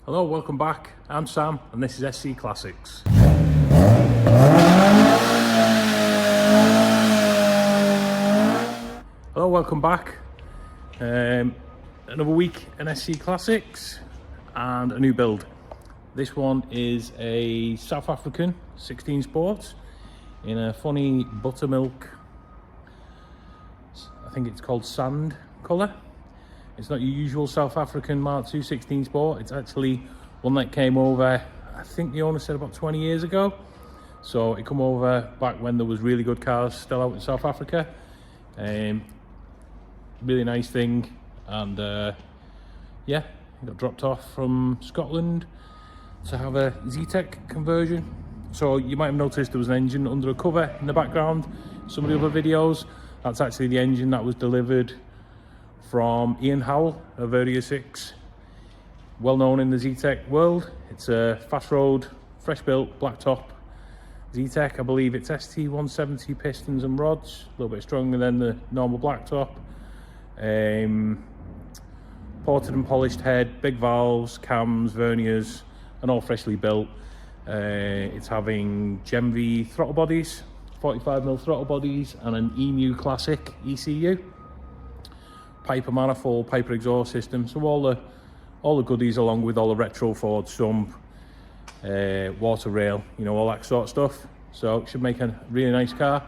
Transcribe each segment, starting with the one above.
Hello, welcome back. I'm Sam and this is SC Classics. Hello, welcome back. Another week in SC Classics and a new build. This one is a South African 16 Sport in a funny buttermilk, I think it's called sand colour. It's not your usual South African Mark II 16 Sport. It's actually one that came over, I think the owner said about 20 years ago. So it come over back when there was really good cars still out in South Africa. Really nice thing. And yeah, it got dropped off from Scotland to have a Z-Tech conversion. So you might have noticed there was an engine under a cover in the background. Some of the other videos, that's actually the engine that was delivered from Ian Howell of Area 6, well known in the Z-Tech world. It's a fast road, fresh built, black top Z-Tech. I believe it's ST170 pistons and rods, a little bit stronger than the normal black top. Ported and polished head, big valves, cams, verniers, and all freshly built. It's having Gen-V throttle bodies, 45mm throttle bodies, and an EMU Classic ECU. Piper manifold, Piper exhaust system, so all the goodies along with all the retro Ford sump, water rail, you know, all that sort of stuff. So it should make a really nice car,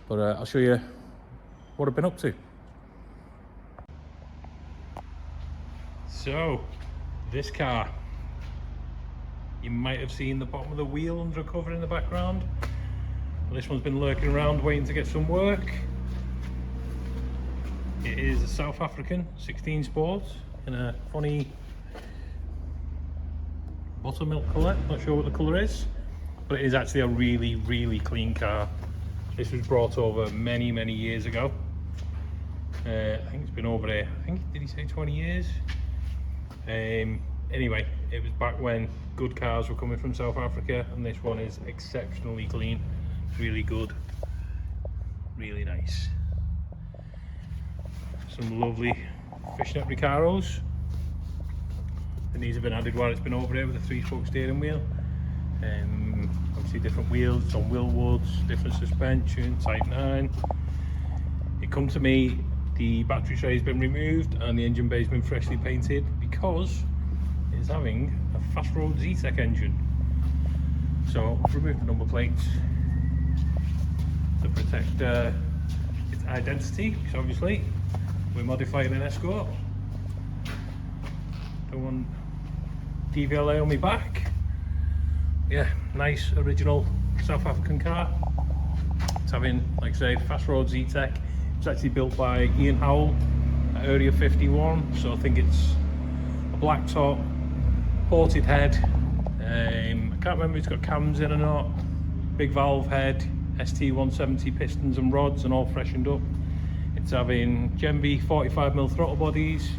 but I'll show you what I've been up to. So this car, you might have seen the bottom of the wheel under a cover in the background. Well, this one's been lurking around waiting to get some work. It is a South African 16 Sport in a funny buttermilk colour. Not sure what the colour is, but it is actually a really clean car. This was brought over many years ago. I think it's been over there, I think, did he say 20 years? Anyway, it was back when good cars were coming from South Africa, and this one is exceptionally clean, really good, really nice. Some lovely fishnet Recaros, and these have been added while it's been over here with a 3-spoke steering wheel. Obviously different wheels, it's on Willwoods, different suspension, Type 9. It come to me, the battery tray has been removed and the engine bay has been freshly painted because it's having a fast road Z-Tech engine. So I've removed the number plates to protect its identity, because obviously we're modifying an Escort. Don't want DVLA on my back. Yeah, nice original South African car. It's having, like I say, fast road Z-Tech. It's actually built by Ian Howell at Area 51, so I think it's a black top, ported head. I can't remember if it's got cams in or not. Big valve head, ST170 pistons and rods, and all freshened up. It's having Gen-V 45mm throttle bodies,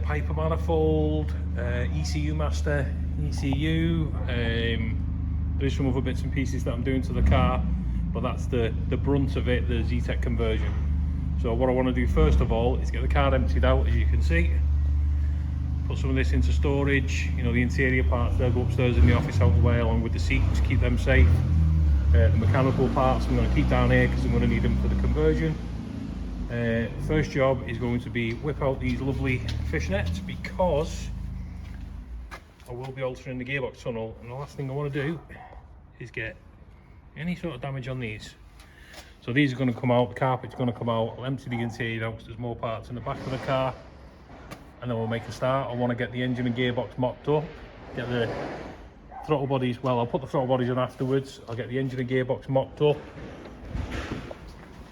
Piper manifold, ECU master, ECU. There's some other bits and pieces that I'm doing to the car, but that's the brunt of it, the Z-Tech conversion. So what I want to do first of all is get the car emptied out, as you can see. Put some of this into storage, you know, the interior parts, they'll go upstairs in the office out the way, along with the seats, keep them safe. The mechanical parts I'm going to keep down here because I'm going to need them for the conversion. First job is going to be whip out these lovely fishnets, because I will be altering the gearbox tunnel, and the last thing I want to do is get any sort of damage on these. So these are going to come out, the carpet's going to come out. I'll empty the interior out because there's more parts in the back of the car, and then we'll make a start. I want to get the engine and gearbox mocked up, get the throttle bodies, well, I'll put the throttle bodies on afterwards. I'll get the engine and gearbox mocked up.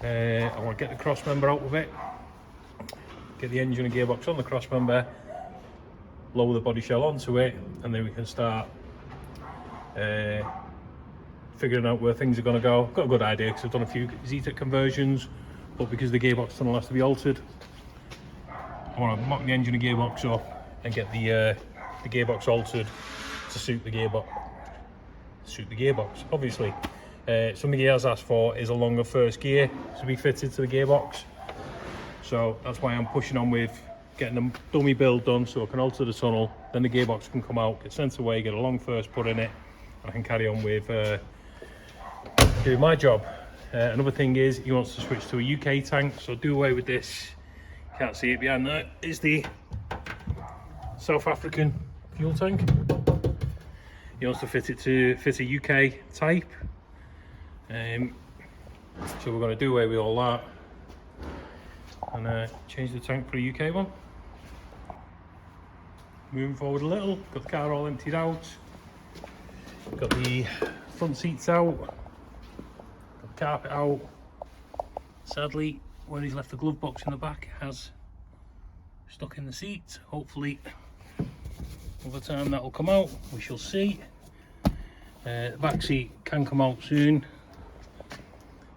I want to get the cross member out of it, get the engine and gearbox on the cross member, lower the body shell onto it, and then we can start figuring out where things are going to go. I've got a good idea because I've done a few Z-Tech conversions, but because the gearbox tunnel has to be altered, I want to mock the engine and gearbox up and get the gearbox altered to suit the gearbox. Obviously, something he has asked for is a longer first gear to be fitted to the gearbox, so that's why I'm pushing on with getting a dummy build done so I can alter the tunnel, then the gearbox can come out, get sent away, get a long first put in it, and I can carry on with doing my job. Another thing is he wants to switch to a UK tank, so do away with this. Can't see it behind there, is the South African fuel tank. He wants to fit a UK type. So we're going to do away with all that and change the tank for a UK one. Moving forward a little, got the car all emptied out, got the front seats out, got the carpet out. Sadly, where he's left the glove box in the back, it has stuck in the seat. Hopefully over time that will come out, we shall see. The back seat can come out soon.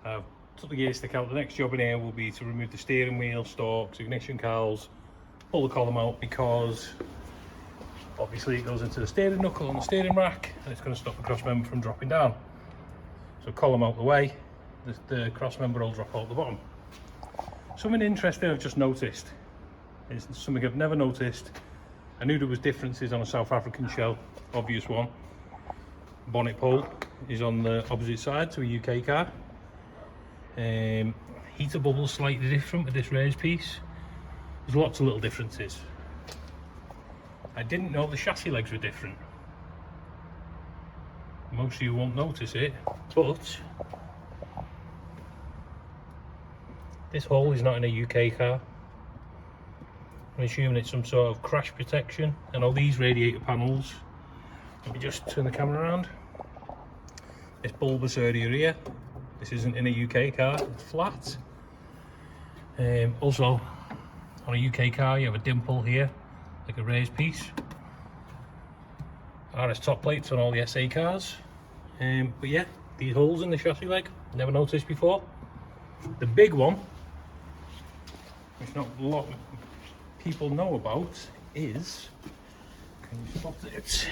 I've took the gear stick out. The next job in here will be to remove the steering wheel, stalks, ignition cowls, pull the column out, because obviously it goes into the steering knuckle on the steering rack and it's going to stop the cross member from dropping down. So column out the way, the cross member will drop out the bottom. Something interesting I've just noticed, is something I've never noticed. I knew there was differences on a South African shell, obvious one. Bonnet pole is on the opposite side to a UK car. Heater bubble slightly different with this raised piece. There's lots of little differences. I didn't know the chassis legs were different. Most of you won't notice it, but this hole is not in a UK car. I'm assuming it's some sort of crash protection. And all these radiator panels, let me just turn the camera around. This bulbous area here, this isn't in a UK car, it's flat. Also, on a UK car you have a dimple here, like a raised piece. RS top plates on all the SA cars. But yeah, these holes in the chassis leg, never noticed before. The big one, which not a lot of people know about, is, can you spot it?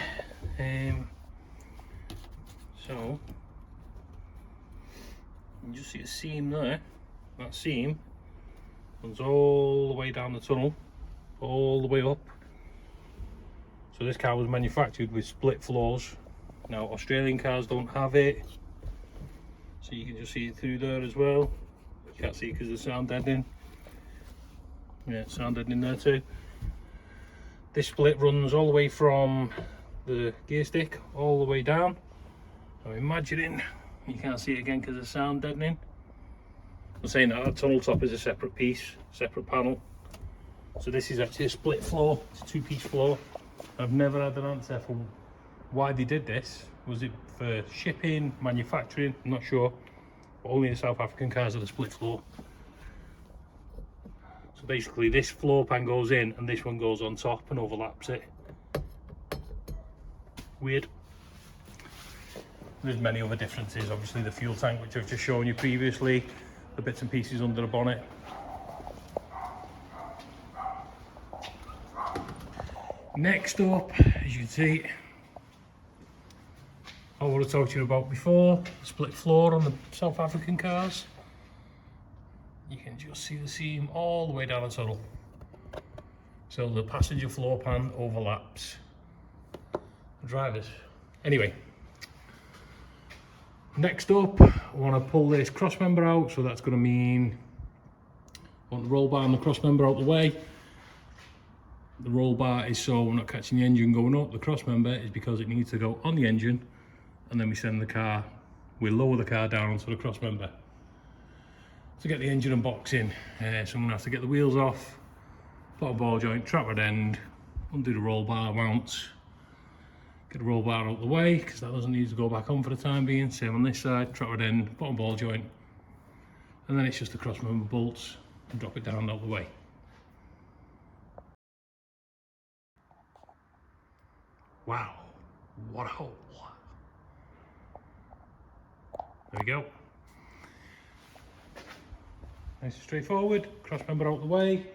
So, you just see a seam there. That seam runs all the way down the tunnel, all the way up. So this car was manufactured with split floors. Now Australian cars don't have it, so you can just see it through there as well. You can't see because of the sound deadening. Yeah, sound deadening there too. This split runs all the way from the gear stick all the way down. I'm imagining, you can't see it again because of sound deadening. I'm saying that tunnel top is a separate piece, separate panel. So this is actually a split floor, it's a two-piece floor. I've never had an answer for why they did this. Was it for shipping, manufacturing? I'm not sure. But only the South African cars are the split floor. So basically this floor pan goes in and this one goes on top and overlaps it. Weird. There's many other differences. Obviously the fuel tank, which I've just shown you previously, the bits and pieces under the bonnet. Next up, as you can see, I want to talk to you about before, the split floor on the South African cars. You can just see the seam all the way down the tunnel. So the passenger floor pan overlaps the drivers. Anyway, next up, I want to pull this cross member out, so that's going to mean I want the roll bar and the cross member out the way. The roll bar is so we're not catching the engine going up. The cross member is because it needs to go on the engine, and then we lower the car down onto the cross member to get the engine and box in. So I'm going to have to get the wheels off, put a ball joint, trap rod end, undo the roll bar mounts, get the roll bar out the way because that doesn't need to go back on for the time being. Same on this side, trap rod end, bottom ball joint, and then it's just the cross member bolts and drop it down out the way. Wow, what a hole. There we go. Nice and straightforward, cross member out the way.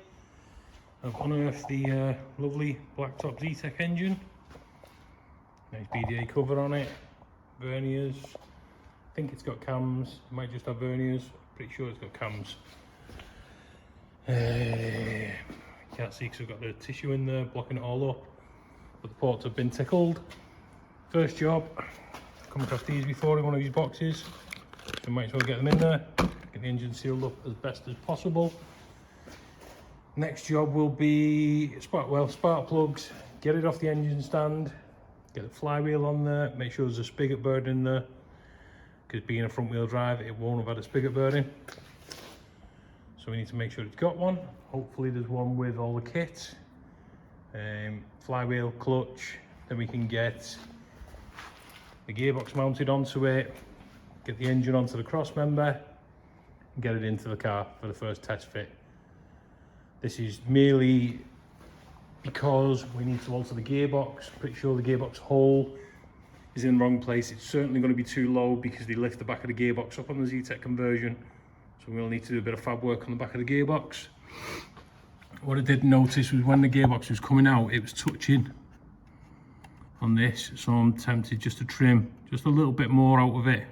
I've unearthed the lovely blacktop Z-Tech engine. Nice BDA cover on it, verniers. I think it's got cams, it might just have verniers, pretty sure it's got cams. can't see because I've got the tissue in there blocking it all up, but the ports have been tickled. First job, come across these before in one of these boxes, so might as well get them in there, get the engine sealed up as best as possible. Next job will be spark plugs, get it off the engine stand, get the flywheel on there, make sure there's a spigot bearing in there, because being a front wheel drive it won't have had a spigot bearing, so we need to make sure it's got one. Hopefully there's one with all the kit, flywheel, clutch. Then we can get the gearbox mounted onto it, get the engine onto the cross member and get it into the car for the first test fit. This is merely because we need to alter the gearbox. Pretty sure the gearbox hole is in the wrong place. It's certainly going to be too low because they lift the back of the gearbox up on the ZTEC conversion. So we'll need to do a bit of fab work on the back of the gearbox. What I did notice was when the gearbox was coming out, it was touching on this. So I'm tempted just to trim just a little bit more out of it.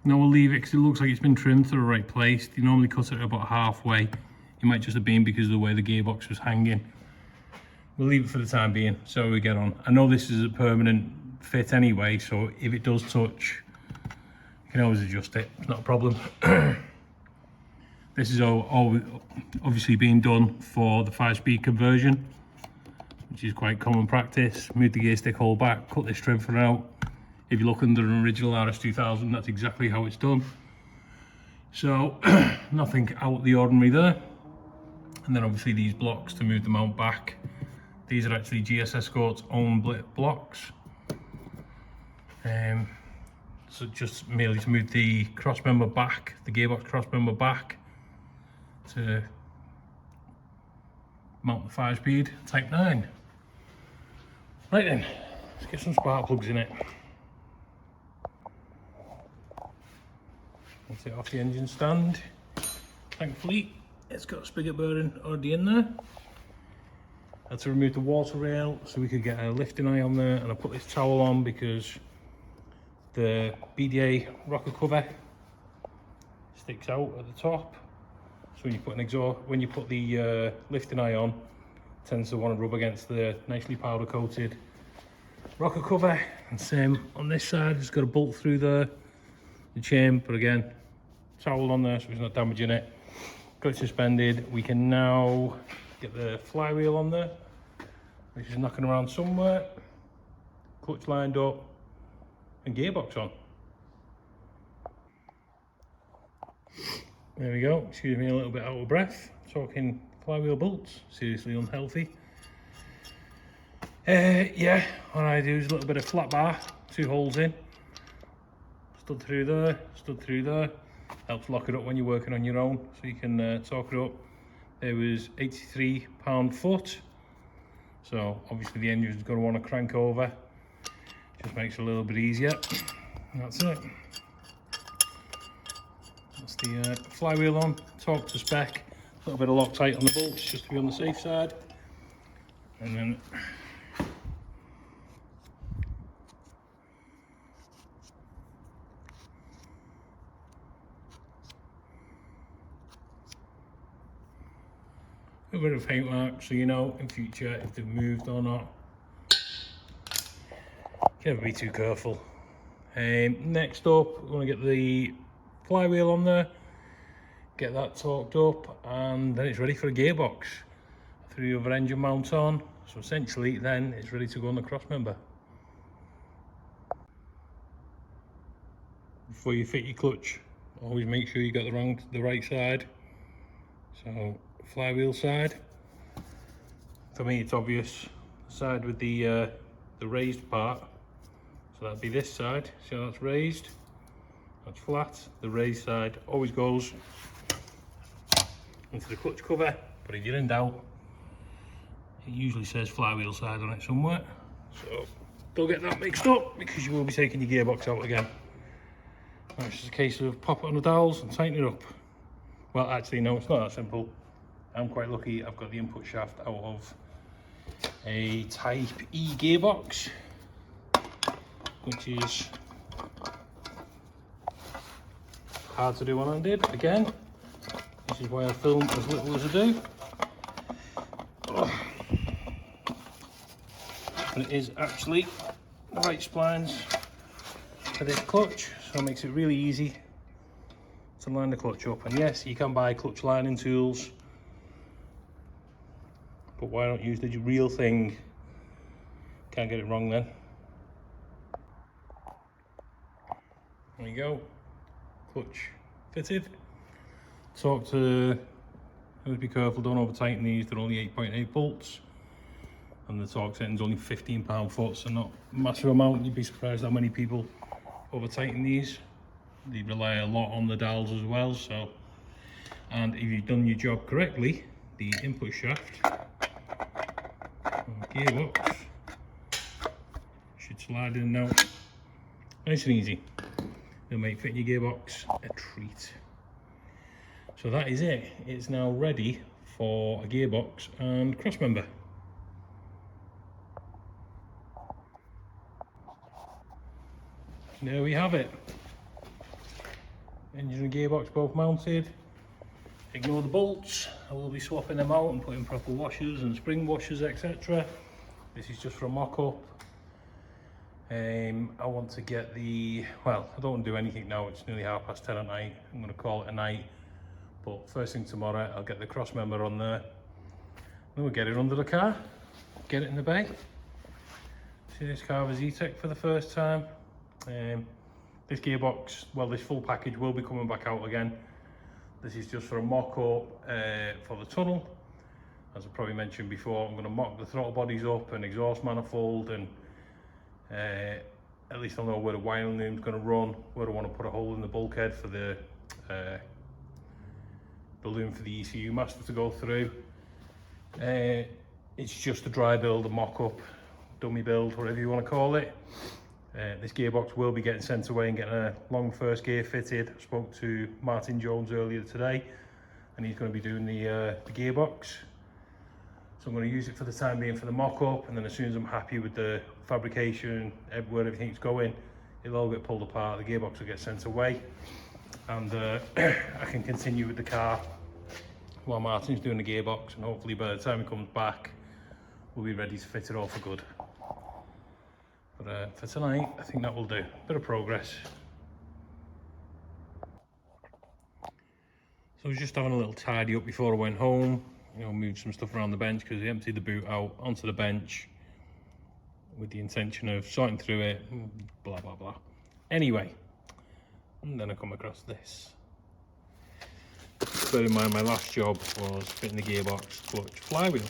No, we'll leave it because it looks like it's been trimmed to the right place. You normally cut it about halfway. It might just have been because of the way the gearbox was hanging. We'll leave it for the time being, so we get on. I know this is a permanent fit anyway, so if it does touch, you can always adjust it. It's not a problem. This is all obviously being done for the 5-speed conversion, which is quite common practice. Move the gear stick hole back, cut this trim for out. If you look under an original RS2000, that's exactly how it's done. So nothing out of the ordinary there. And then obviously these blocks to move the mount back. These are actually GS Escort's own blocks. So just merely to move the cross member back, the gearbox cross member back to mount the 5-speed Type 9. Right then, let's get some spark plugs in it. Let's take it off the engine stand. Thankfully, it's got a spigot bearing already in there. I had to remove the water rail so we could get a lifting eye on there, and I put this towel on because the BDA rocker cover sticks out at the top. So when you put the lifting eye on, it tends to want to rub against the nicely powder coated rocker cover. And same on this side, it's got a bolt through the chain, but again, towel on there so it's not damaging it. Got it suspended. We can now get the flywheel on there, which is knocking around somewhere. Clutch lined up and gearbox on. There we go. Excuse me, a little bit out of breath. Talking flywheel bolts, seriously unhealthy. Yeah, what I do is a little bit of flat bar, 2 holes in. Stud through there. Helps lock it up when you're working on your own, so you can torque it up. There was 83 pound-foot, so obviously the engine's going to want to crank over. Just makes it a little bit easier. That's it. That's the flywheel on, torque to spec. A little bit of Loctite on the bolts just to be on the safe side. And then a bit of paint mark so you know in future if they've moved or not. Can't be too careful. Next up, we're going to get the flywheel on there, get that torqued up, and then it's ready for a gearbox. Through the other engine mount on, so essentially then it's ready to go on the cross member. Before you fit your clutch, always make sure you got the right side. So flywheel side, for me it's obvious, the side with the raised part. So that'd be this side. See how that's raised? That's flat. The raised side always goes into the clutch cover, but if you're in doubt, it usually says flywheel side on it somewhere. So don't get that mixed up because you will be taking your gearbox out again. Now it's just a case of pop it on the dowels and tighten it up. Well, actually no, it's not that simple. I'm quite lucky I've got the input shaft out of a Type E gearbox, which is hard to do one-handed. Again, this is why I film as little as I do. And it is actually the right splines for this clutch, so it makes it really easy to line the clutch up. And yes, you can buy clutch lining tools, but why not use the real thing? Can't get it wrong then. There you go, clutch fitted. Torque to, be careful, don't over tighten these, they're only 8.8 volts. And the torque setting's only 15 pound-foot, so not a massive amount. You'd be surprised how many people over tighten these. They rely a lot on the dowels as well, so. And if you've done your job correctly, the input shaft and gearbox should slide in and out nice and easy. It'll make fitting your gearbox a treat. So that is it. It's now ready for a gearbox and cross member. There we have it. Engine and gearbox both mounted. Ignore the bolts. I will be swapping them out and putting proper washers and spring washers, etc. This is just for a mock-up. I want to get the, well, I don't want to do anything now. It's nearly 10:30 at night. I'm going to call it a night. But first thing tomorrow, I'll get the cross member on there. Then we'll get it under the car, get it in the bay. See this car with E-Tech for the first time. This gearbox, well, this full package will be coming back out again. This is just for a mock-up for the tunnel. As I probably mentioned before, I'm going to mock the throttle bodies up and exhaust manifold, and at least I'll know where the wiring loom's going to run, where I want to put a hole in the bulkhead for the loom for the ECU master to go through. It's just a dry build, a mock-up, dummy build, whatever you want to call it. This gearbox will be getting sent away and getting a long first gear fitted. I spoke to Martin Jones earlier today, and he's going to be doing the gearbox. So I'm going to use it for the time being for the mock-up, and then as soon as I'm happy with the fabrication, where everything's going, it'll all get pulled apart, the gearbox will get sent away, and I can continue with the car while Martin's doing the gearbox, and hopefully by the time he comes back, we'll be ready to fit it all for good. But for tonight, I think that will do. Bit of progress. So I was just having a little tidy up before I went home. You know, moved some stuff around the bench because I emptied the boot out onto the bench with the intention of sorting through it, blah, blah, blah. Anyway, and then I come across this. Bear in mind, my last job was fitting the gearbox, clutch, flywheel.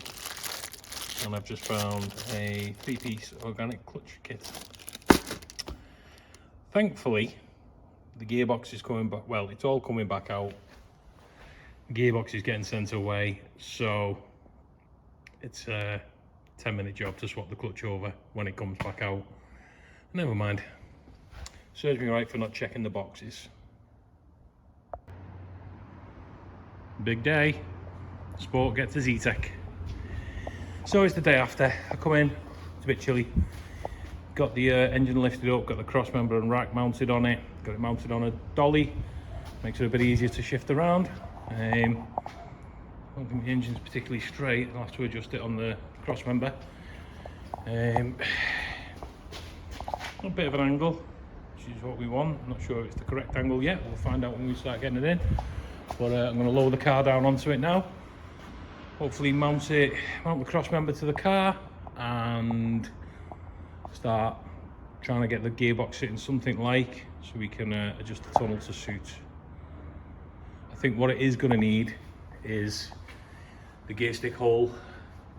And I've just found a 3-piece organic clutch kit. Thankfully, the gearbox is coming back, well, it's all coming back out. The gearbox is getting sent away, so it's a 10-minute job to swap the clutch over when it comes back out. Never mind. Serves me right for not checking the boxes. Big day. Sport gets his E-Tech. So it's the day after. I come in, it's a bit chilly. Got the engine lifted up, got the cross member and rack mounted on it. Got it mounted on a dolly. Makes it a bit easier to shift around. I don't think the engine's particularly straight. I'll have to adjust it on the cross member. A bit of an angle, which is what we want. I'm not sure if it's the correct angle yet. We'll find out when we start getting it in. But I'm going to lower the car down onto it now. Hopefully mount the cross member to the car and start trying to get the gearbox sitting something like, so we can adjust the tunnel to suit. I think what it is going to need is the gear stick hole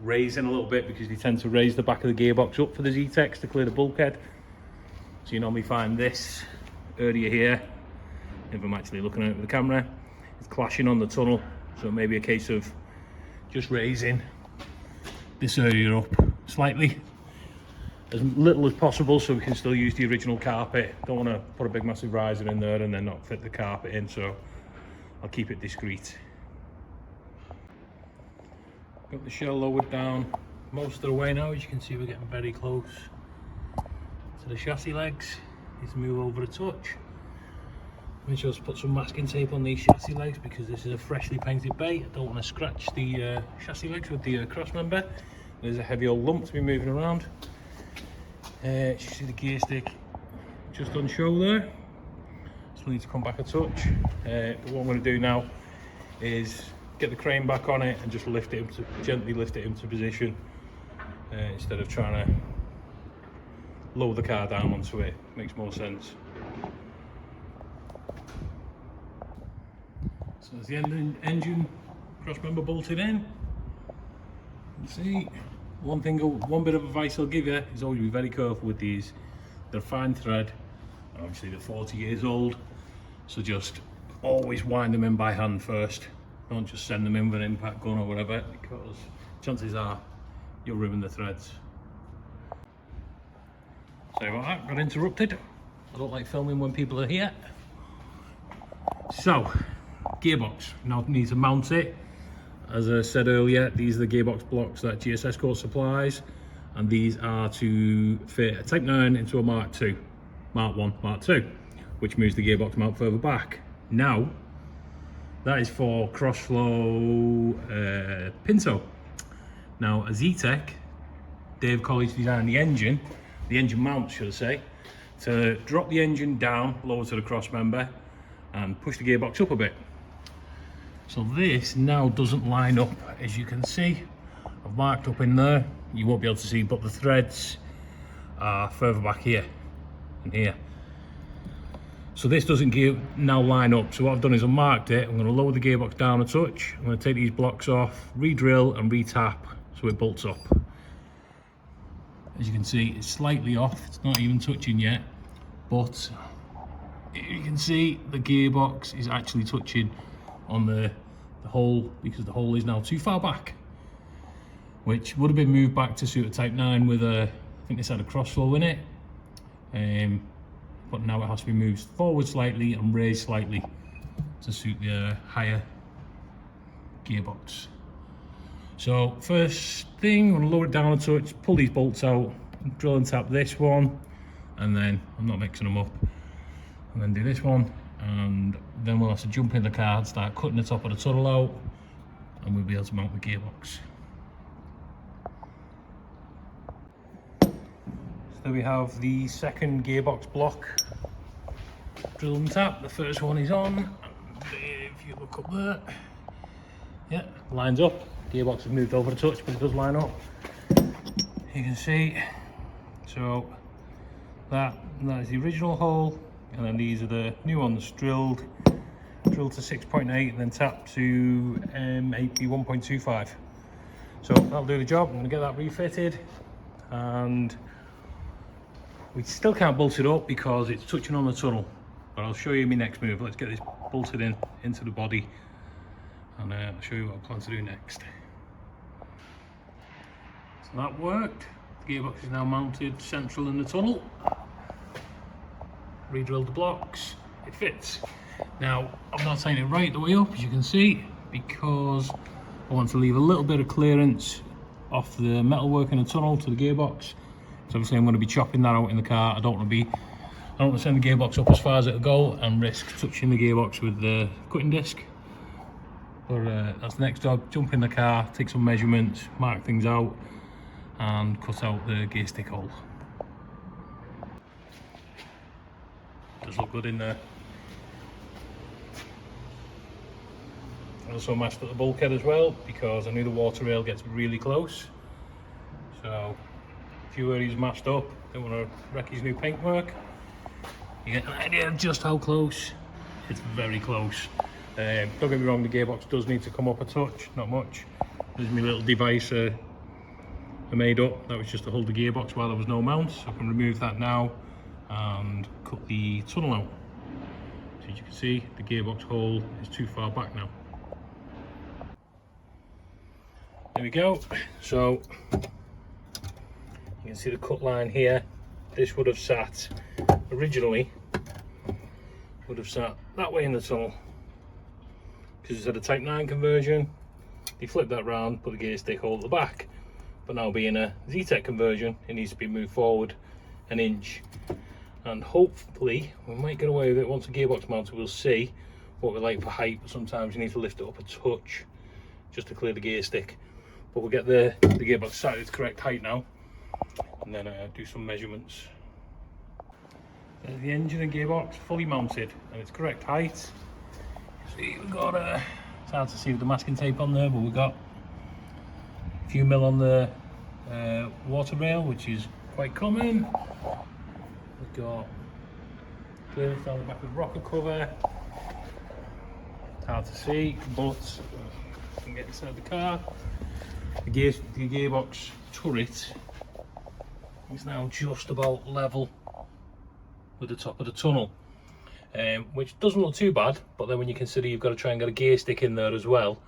raising a little bit, because they tend to raise the back of the gearbox up for the Z-Techs to clear the bulkhead. So you normally find this area here, if I'm actually looking at it with the camera, it's clashing on the tunnel. So it may be a case of just raising this area up slightly, as little as possible, so we can still use the original carpet. Don't want to put a big massive riser in there and then not fit the carpet in, so I'll keep it discreet. Got the shell lowered down most of the way now. As you can see, we're getting very close to the chassis legs. Need to move over a touch. me just put some masking tape on these chassis legs because this is a freshly painted bay. I don't want to scratch the chassis legs with the cross member. There's a heavy old lump to be moving around. You see the gear stick just on show there. Still need to come back a touch. But what I'm going to do now is get the crane back on it and just lift it into, gently lift it into position instead of trying to lower the car down onto it. Makes more sense. So there's the engine cross member bolted in. You see, one bit of advice I'll give you is always be very careful with these. They're fine thread, and obviously they're 40 years old, so just always wind them in by hand first. Don't just send them in with an impact gun or whatever, because chances are you'll ruin the threads. Sorry about that, got interrupted. I don't like filming when people are here. So, gearbox, now need to mount it. As I said earlier, these are the gearbox blocks that GS Escort supplies, and these are to fit a Type 9 into a Mark 2, Mark 1, Mark 2, which moves the gearbox mount further back. Now, that is for cross-flow Pinto. Now, a Z-Tech, Dave College designed the engine mount, should I say, to drop the engine down lower to the cross member and push the gearbox up a bit. So this now doesn't line up, as you can see. I've marked up in there, you won't be able to see, but the threads are further back here and here. So this doesn't now line up. So what I've done is I've marked it. I'm going to lower the gearbox down a touch. I'm going to take these blocks off, re-drill and re-tap so it bolts up. As you can see, it's slightly off. It's not even touching yet, but you can see the gearbox is actually touching on the hole, because the hole is now too far back, which would have been moved back to suit a Type 9 with a, I think this had a crossflow in it, but now it has to be moved forward slightly and raised slightly to suit the higher gearbox. So first thing, I'm going to lower it down a touch, pull these bolts out, drill and tap this one, and then I'm not mixing them up, and then do this one, and then we'll have to jump in the car and start cutting the top of the tunnel out, and we'll be able to mount the gearbox. So we have the second gearbox block drill and tap. The first one is on, and if you look up there, yeah, lines up. Gearbox has moved over a touch, but it does line up. You can see, so that is the original hole, and then these are the new ones drilled to 6.8 and then tapped to AP 1.25. So that'll do the job. I'm going to get that refitted, and we still can't bolt it up because it's touching on the tunnel, but I'll show you my next move. Let's get this bolted into the body, and I'll show you what I plan to do next. So that worked. The gearbox is now mounted central in the tunnel. Re-drilled the blocks, it fits. Now, I'm not taking it right the way up, as you can see, because I want to leave a little bit of clearance off the metalwork in the tunnel to the gearbox. So obviously I'm going to be chopping that out in the car. I don't want to send the gearbox up as far as it'll go and risk touching the gearbox with the cutting disc. But that's the next job. Jump in the car, take some measurements, mark things out, and cut out the gear stick hole. Does look good in there. I also mashed up the bulkhead as well, because I knew the water rail gets really close. So a few areas mashed up. Don't want to wreck his new paintwork. You get an idea of just how close. It's very close. Don't get me wrong, the gearbox does need to come up a touch, not much. There's my little device I made up. That was just to hold the gearbox while there was no mount. So I can remove that now and cut the tunnel out. So as you can see, the gearbox hole is too far back now. There we go. So you can see the cut line here. This would have sat originally that way in the tunnel, because it's had a Type 9 conversion. They flipped that round, put the gear stick hole at the back, but now being a Z-Tech conversion, it needs to be moved forward an inch, and hopefully we might get away with it once the gearbox mounted. We'll see what we're like for height, but sometimes you need to lift it up a touch just to clear the gear stick. But we'll get the gearbox set at its correct height now, and then do some measurements. There's the engine and gearbox fully mounted and its correct height. See, we've got it's hard to see with the masking tape on there, but we've got a few mil on the water rail, which is quite common. We've got clearance down the back of the rocker cover. It's hard to see, but I can get inside the car. The gearbox turret is now just about level with the top of the tunnel, which doesn't look too bad, but then when you consider you've got to try and get a gear stick in there as well,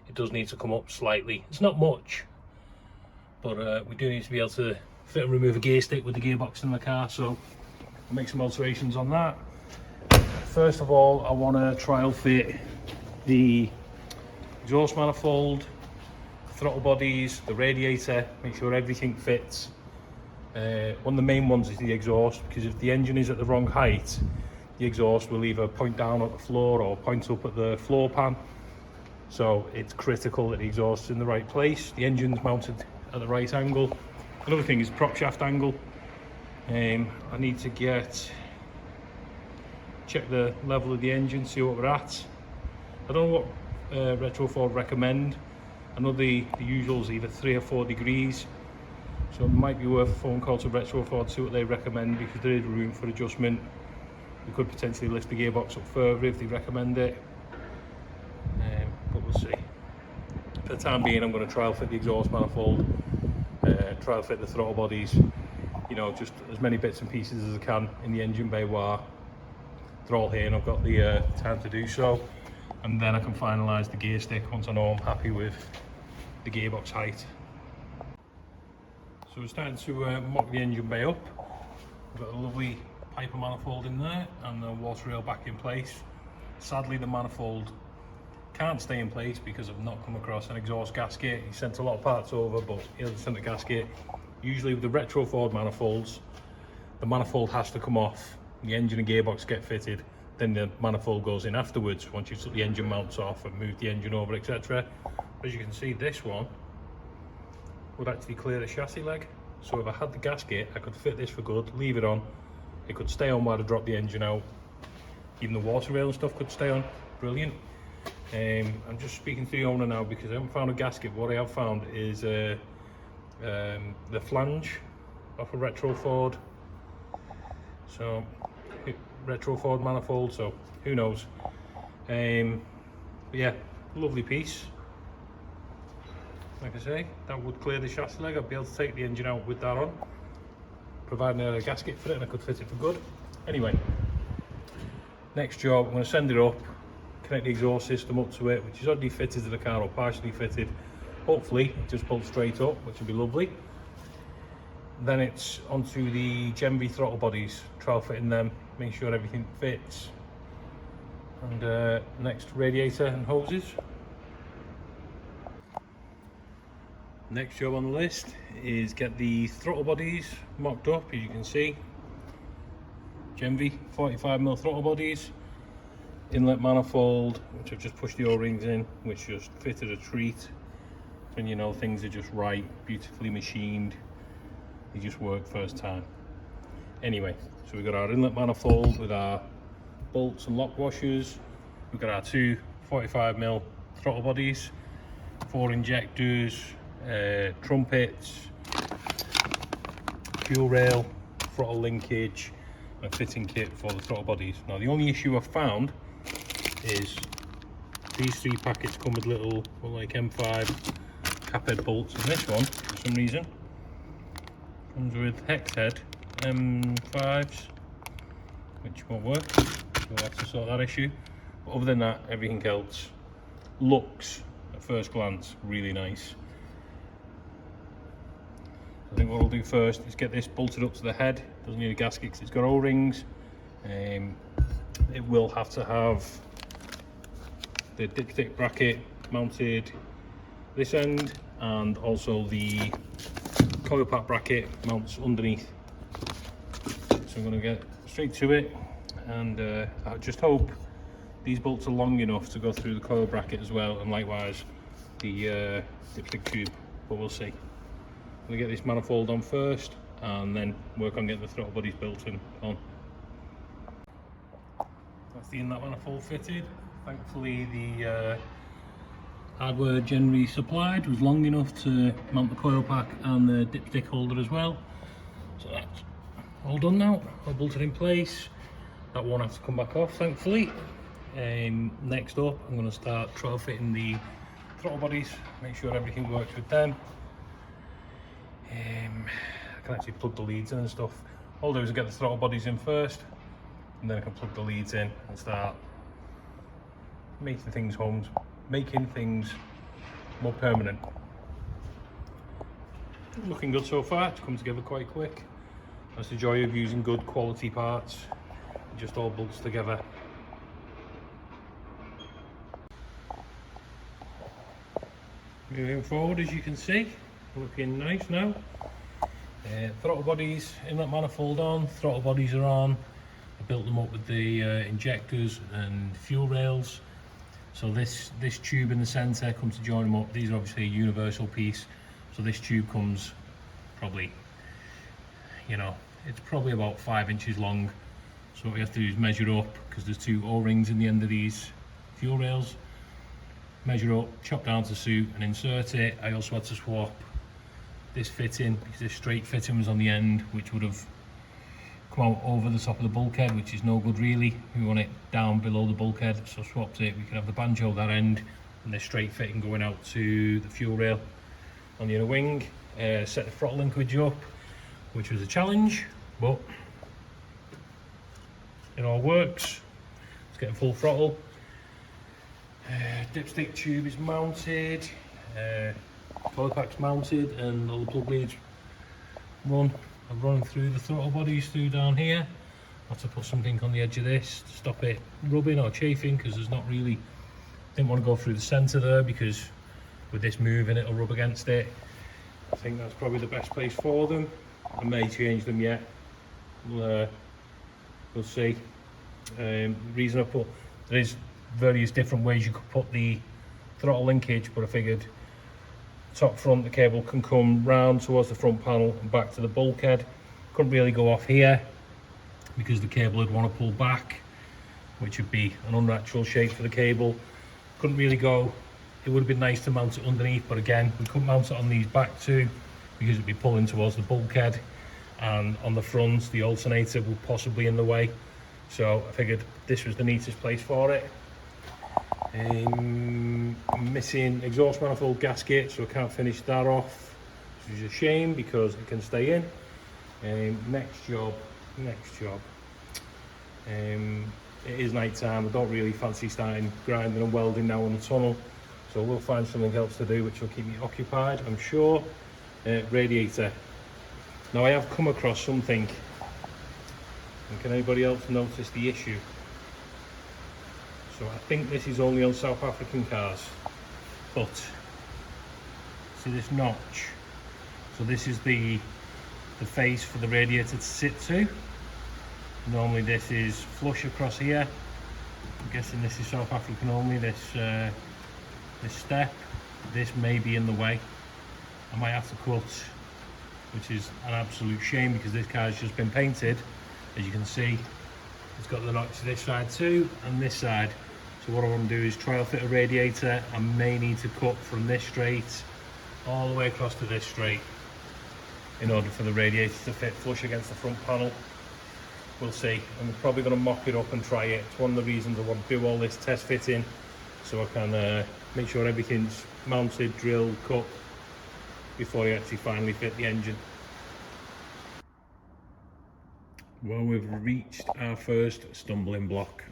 it does need to come up slightly. It's not much, but we do need to be able to fit and remove a gear stick with the gearbox in the car, so I'll make some alterations on that. First of all, I want to trial fit the exhaust manifold, throttle bodies, the radiator, make sure everything fits. One of the main ones is the exhaust, because if the engine is at the wrong height, the exhaust will either point down at the floor or point up at the floor pan. So it's critical that the exhaust is in the right place. The engine's mounted at the right angle. Another thing is prop shaft angle. I need to check the level of the engine, see what we're at. I don't know what Retro Ford recommend. I know the usual is either 3 or 4 degrees. So it might be worth a phone call to Retro Ford to see what they recommend, because there is room for adjustment. We could potentially lift the gearbox up further if they recommend it, but we'll see. For the time being, I'm going to trial fit the exhaust manifold, trial fit the throttle bodies, you know, just as many bits and pieces as I can in the engine bay while they're all here and I've got the time to do so, and then I can finalise the gear stick once I know I'm happy with the gearbox height. So we're starting to mock the engine bay up. We've got a lovely Piper manifold in there and the water rail back in place. Sadly, the manifold can't stay in place because I've not come across an exhaust gasket. He sent a lot of parts over, but he hasn't sent a gasket. Usually with the Retro Ford manifolds, the manifold has to come off, the engine and gearbox get fitted, then the manifold goes in afterwards once you've took the engine mounts off and moved the engine over, etc. As you can see, this one would actually clear the chassis leg. So if I had the gasket, I could fit this for good, leave it on. It could stay on while I drop the engine out. Even the water rail and stuff could stay on. Brilliant. I'm just speaking to the owner now because I haven't found a gasket. What I have found is the flange off a Retro Ford. So Retro Ford manifold. So who knows? But yeah, lovely piece. Like I say, that would clear the chassis leg. I'd be able to take the engine out with that on, providing I had a gasket for it and I could fit it for good. Anyway, next job, I'm going to send it up, connect the exhaust system up to it, which is already fitted to the car or partially fitted. Hopefully it just pulls straight up, which would be lovely. Then it's onto the Gen V throttle bodies, trial fitting them, make sure everything fits. And next, radiator and hoses. Next job on the list is get the throttle bodies mocked up. As you can see, Gen V 45mm throttle bodies, inlet manifold, which I've just pushed the O-rings in, which just fitted a treat. And you know, things are just right, beautifully machined, they just work first time. Anyway, so we've got our inlet manifold with our bolts and lock washers. We've got our 2 45mm throttle bodies, 4 injectors, trumpets, fuel rail, throttle linkage, and a fitting kit for the throttle bodies. Now the only issue I've found is these 3 packets come with little, well, like M5 cap head bolts, and this one, for some reason, comes with hex head M5s, which won't work, so we'll have to sort that issue. But other than that, everything else looks, at first glance, really nice. I think what I'll do first is get this bolted up to the head. Doesn't need a gasket because it's got O-rings. It will have to have the dipstick bracket mounted this end, and also the coil pack bracket mounts underneath. So I'm going to get straight to it, and I just hope these bolts are long enough to go through the coil bracket as well, and likewise the dipstick tube, but we'll see. I'm going to get this manifold on first and then work on getting the throttle bodies built in on. That's the inlet manifold fitted. Thankfully the hardware generally supplied was long enough to mount the coil pack and the dipstick holder as well. So that's all done now, all bolted in place. That won't have to come back off, thankfully. Next up, I'm going to start trial fitting the throttle bodies, make sure everything works with them. I can actually plug the leads in and stuff. All I'll do is get the throttle bodies in first, and then I can plug the leads in and start making things more permanent. Looking good so far. It's come together quite quick. That's the joy of using good quality parts. It just all bolts together. Moving forward, as you can see, looking nice now. Throttle bodies, inlet manifold on, throttle bodies are on. I built them up with the injectors and fuel rails. So this tube in the centre comes to join them up. These are obviously a universal piece. So this tube comes probably, you know, it's probably about 5 inches long. So what we have to do is measure up, because there's 2 O-rings in the end of these fuel rails. Measure up, chop down to suit and insert it. I also had to swap this fitting, because this straight fitting was on the end, which would have come out over the top of the bulkhead, which is no good really. We want it down below the bulkhead, so swapped it. We can have the banjo that end and this straight fitting going out to the fuel rail on the inner wing. Set the throttle linkage up, which was a challenge, but it all works. It's getting full throttle. Dipstick tube is mounted, coil pack's mounted, and all the plug leads are running through the throttle bodies through down here. I have to put something on the edge of this to stop it rubbing or chafing, because there's not really, didn't want to go through the centre there, because with this moving it'll rub against it. I think that's probably the best place for them. I may change them yet. We'll see. Reason I put, there is various different ways you could put the throttle linkage, but I figured top front the cable can come round towards the front panel and back to the bulkhead. Couldn't really go off here because the cable would want to pull back, which would be an unnatural shape for the cable. Couldn't really go, it would have been nice to mount it underneath, but again we couldn't mount it on these back two because it'd be pulling towards the bulkhead, and on the front the alternator would possibly in the way. So I figured this was the neatest place for it. Missing exhaust manifold gasket, so I can't finish that off, which is a shame because it can stay in. Next job. It is night time. I don't really fancy starting grinding and welding now in the tunnel, so we'll find something else to do which will keep me occupied, I'm sure. Radiator. Now I have come across something, and can anybody else notice the issue? So I think this is only on South African cars, but see this notch? So this is the face for the radiator to sit to. Normally this is flush across here. I'm guessing this is South African only, this step. This may be in the way. I might have to cut, which is an absolute shame because this car has just been painted. As you can see, it's got the notch to this side too and this side. So what I want to do is trial fit a radiator. I may need to cut from this straight all the way across to this straight in order for the radiator to fit flush against the front panel. We'll see. I'm probably going to mock it up and try it. It's one of the reasons I want to do all this test fitting, so I can make sure everything's mounted, drilled, cut before I actually finally fit the engine. Well, we've reached our first stumbling block.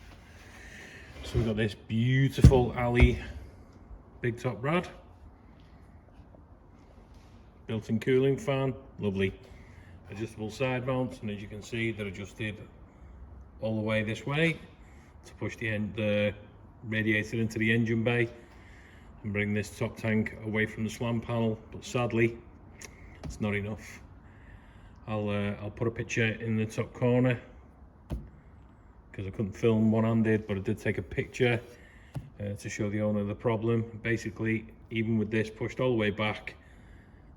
So we've got this beautiful alley big top rad, built-in cooling fan, lovely. Adjustable side mounts, and as you can see they're adjusted all the way this way to push the radiator into the engine bay and bring this top tank away from the slam panel, but sadly it's not enough. I'll put a picture in the top corner because I couldn't film one-handed, but I did take a picture to show the owner the problem. Basically, even with this pushed all the way back,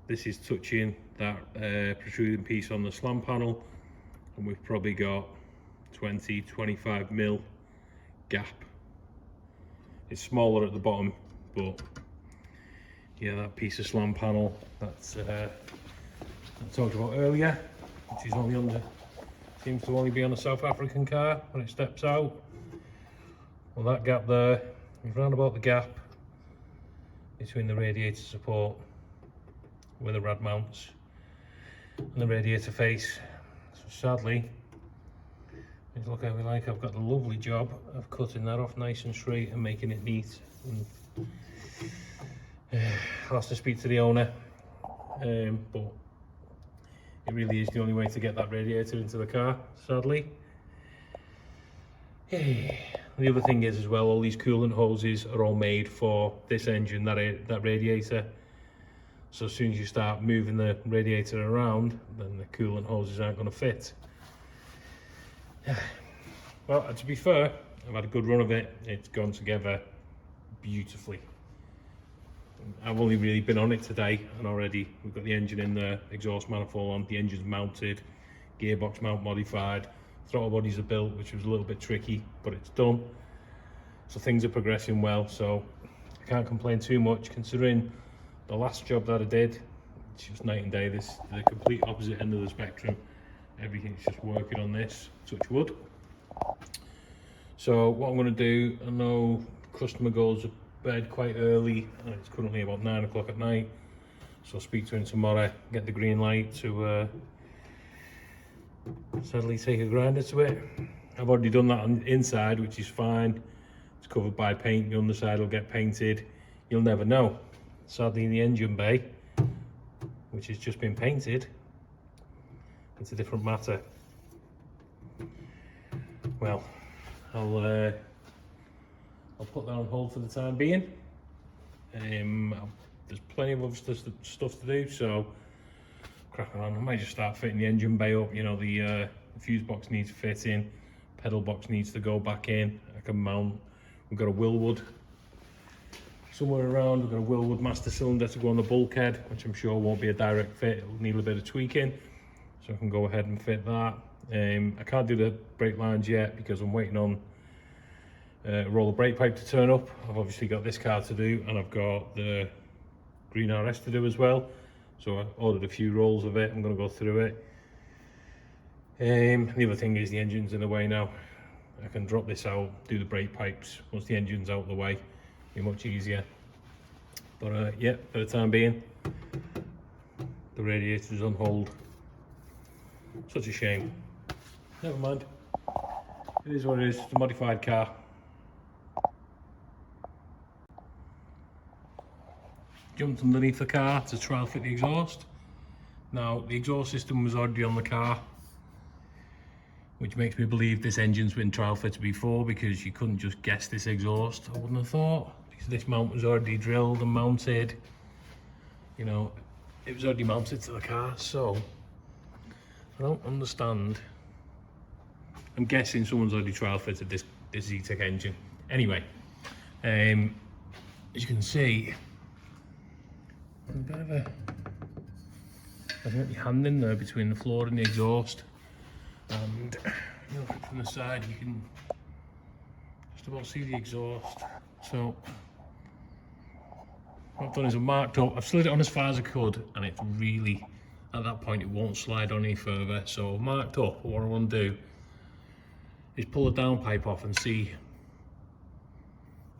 this is touching that protruding piece on the slam panel, and we've probably got 20-25 mil gap. It's smaller at the bottom, but yeah, that piece of slam panel that's I talked about earlier, which is only on the, seems to only be on a South African car when it steps out. Well, that gap there is round about the gap between the radiator support where the rad mounts and the radiator face. So sadly, look how we like, I've got the lovely job of cutting that off nice and straight and making it neat. And I'll have to speak to the owner, but it really is the only way to get that radiator into the car, sadly. The other thing is as well, all these coolant hoses are all made for this engine, that radiator. So as soon as you start moving the radiator around, then the coolant hoses aren't going to fit. Well, to be fair, I've had a good run of it. It's gone together beautifully. I've only really been on it today, and already we've got the engine in there, exhaust manifold on, the engine's mounted, gearbox mount modified, throttle bodies are built, which was a little bit tricky, but it's done. So things are progressing well, so I can't complain too much considering the last job that I did, which was night and day. This the complete opposite end of the spectrum. Everything's just working on this, touch wood. So what I'm going to do, I know the customer goes to bed quite early, and it's currently about 9 o'clock at night, so I'll speak to him tomorrow, get the green light to sadly take a grinder to it. I've already done that on inside, which is fine. It's covered by paint, the underside will get painted. You'll never know. Sadly, in the engine bay, which has just been painted, it's a different matter. Well, I'll put that on hold for the time being. There's plenty of other stuff to do, so crack on. I might just start fitting the engine bay up. You know, the fuse box needs fitting, pedal box needs to go back in. I can mount. We've got a Willwood somewhere around. We've got a Willwood master cylinder to go on the bulkhead, which I'm sure won't be a direct fit. It'll need a bit of tweaking, so I can go ahead and fit that. I can't do the brake lines yet because I'm waiting on a roller brake pipe to turn up. I've obviously got this car to do, and I've got the green RS to do as well. So I ordered a few rolls of it. I'm going to go through it. The other thing is the engine's in the way now. I can drop this out, do the brake pipes. Once the engine's out of the way, it'll be much easier. But yeah, for the time being, the radiator's on hold. Such a shame. Never mind. It is what it is. It's a modified car. Jumped underneath the car to trial fit the exhaust. Now, the exhaust system was already on the car, which makes me believe this engine's been trial fitted before, because you couldn't just guess this exhaust, I wouldn't have thought, because this mount was already drilled and mounted. You know, it was already mounted to the car, so I don't understand. I'm guessing someone's already trial fitted this Zetec engine. Anyway, as you can see, a bit of a, I can get your hand in there between the floor and the exhaust, and you look from the side, you can just about see the exhaust. So what I've done is I've marked up, I've slid it on as far as I could, and it's really, at that point it won't slide on any further. So I've marked up. What I want to do is pull the downpipe off and see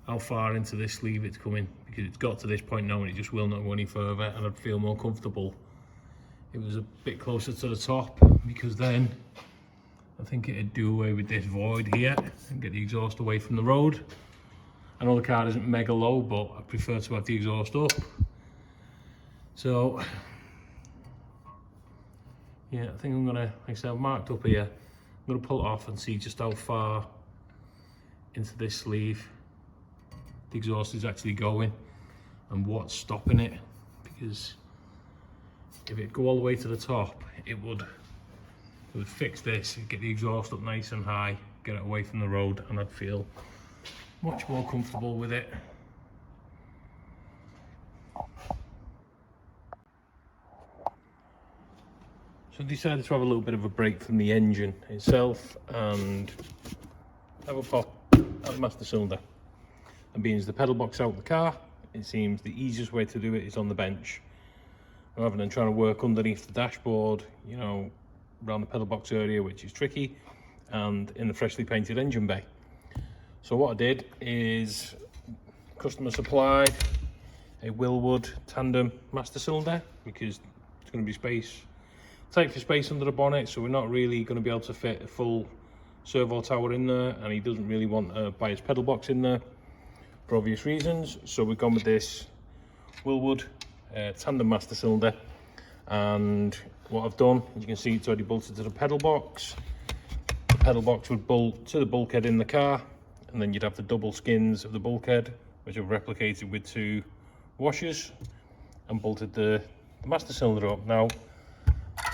how far into this sleeve it's coming, because it's got to this point now and it just will not go any further, and I'd feel more comfortable if it was a bit closer to the top, because then I think it'd do away with this void here and get the exhaust away from the road. I know the car isn't mega low, but I prefer to have the exhaust up. So yeah, I think I'm gonna, like I said, I've marked up here. I'm gonna pull it off and see just how far into this sleeve the exhaust is actually going and what's stopping it, because if it go all the way to the top, it would fix this and get the exhaust up nice and high, get it away from the road, and I'd feel much more comfortable with it. So I decided to have a little bit of a break from the engine itself and have a pop at the master cylinder. And being as the pedal box out of the car, it seems the easiest way to do it is on the bench, rather than trying to work underneath the dashboard, you know, around the pedal box area, which is tricky, and in the freshly painted engine bay. So what I did is customer supplied a Willwood tandem master cylinder, because it's going to be tight for space under the bonnet, so we're not really going to be able to fit a full servo tower in there, and he doesn't really want a bias pedal box in there for obvious reasons. So we've gone with this Willwood tandem master cylinder, and what I've done, as you can see, it's already bolted to the pedal box. The pedal box would bolt to the bulkhead in the car, and then you'd have the double skins of the bulkhead, which I've replicated with 2 washers, and bolted the master cylinder up. Now,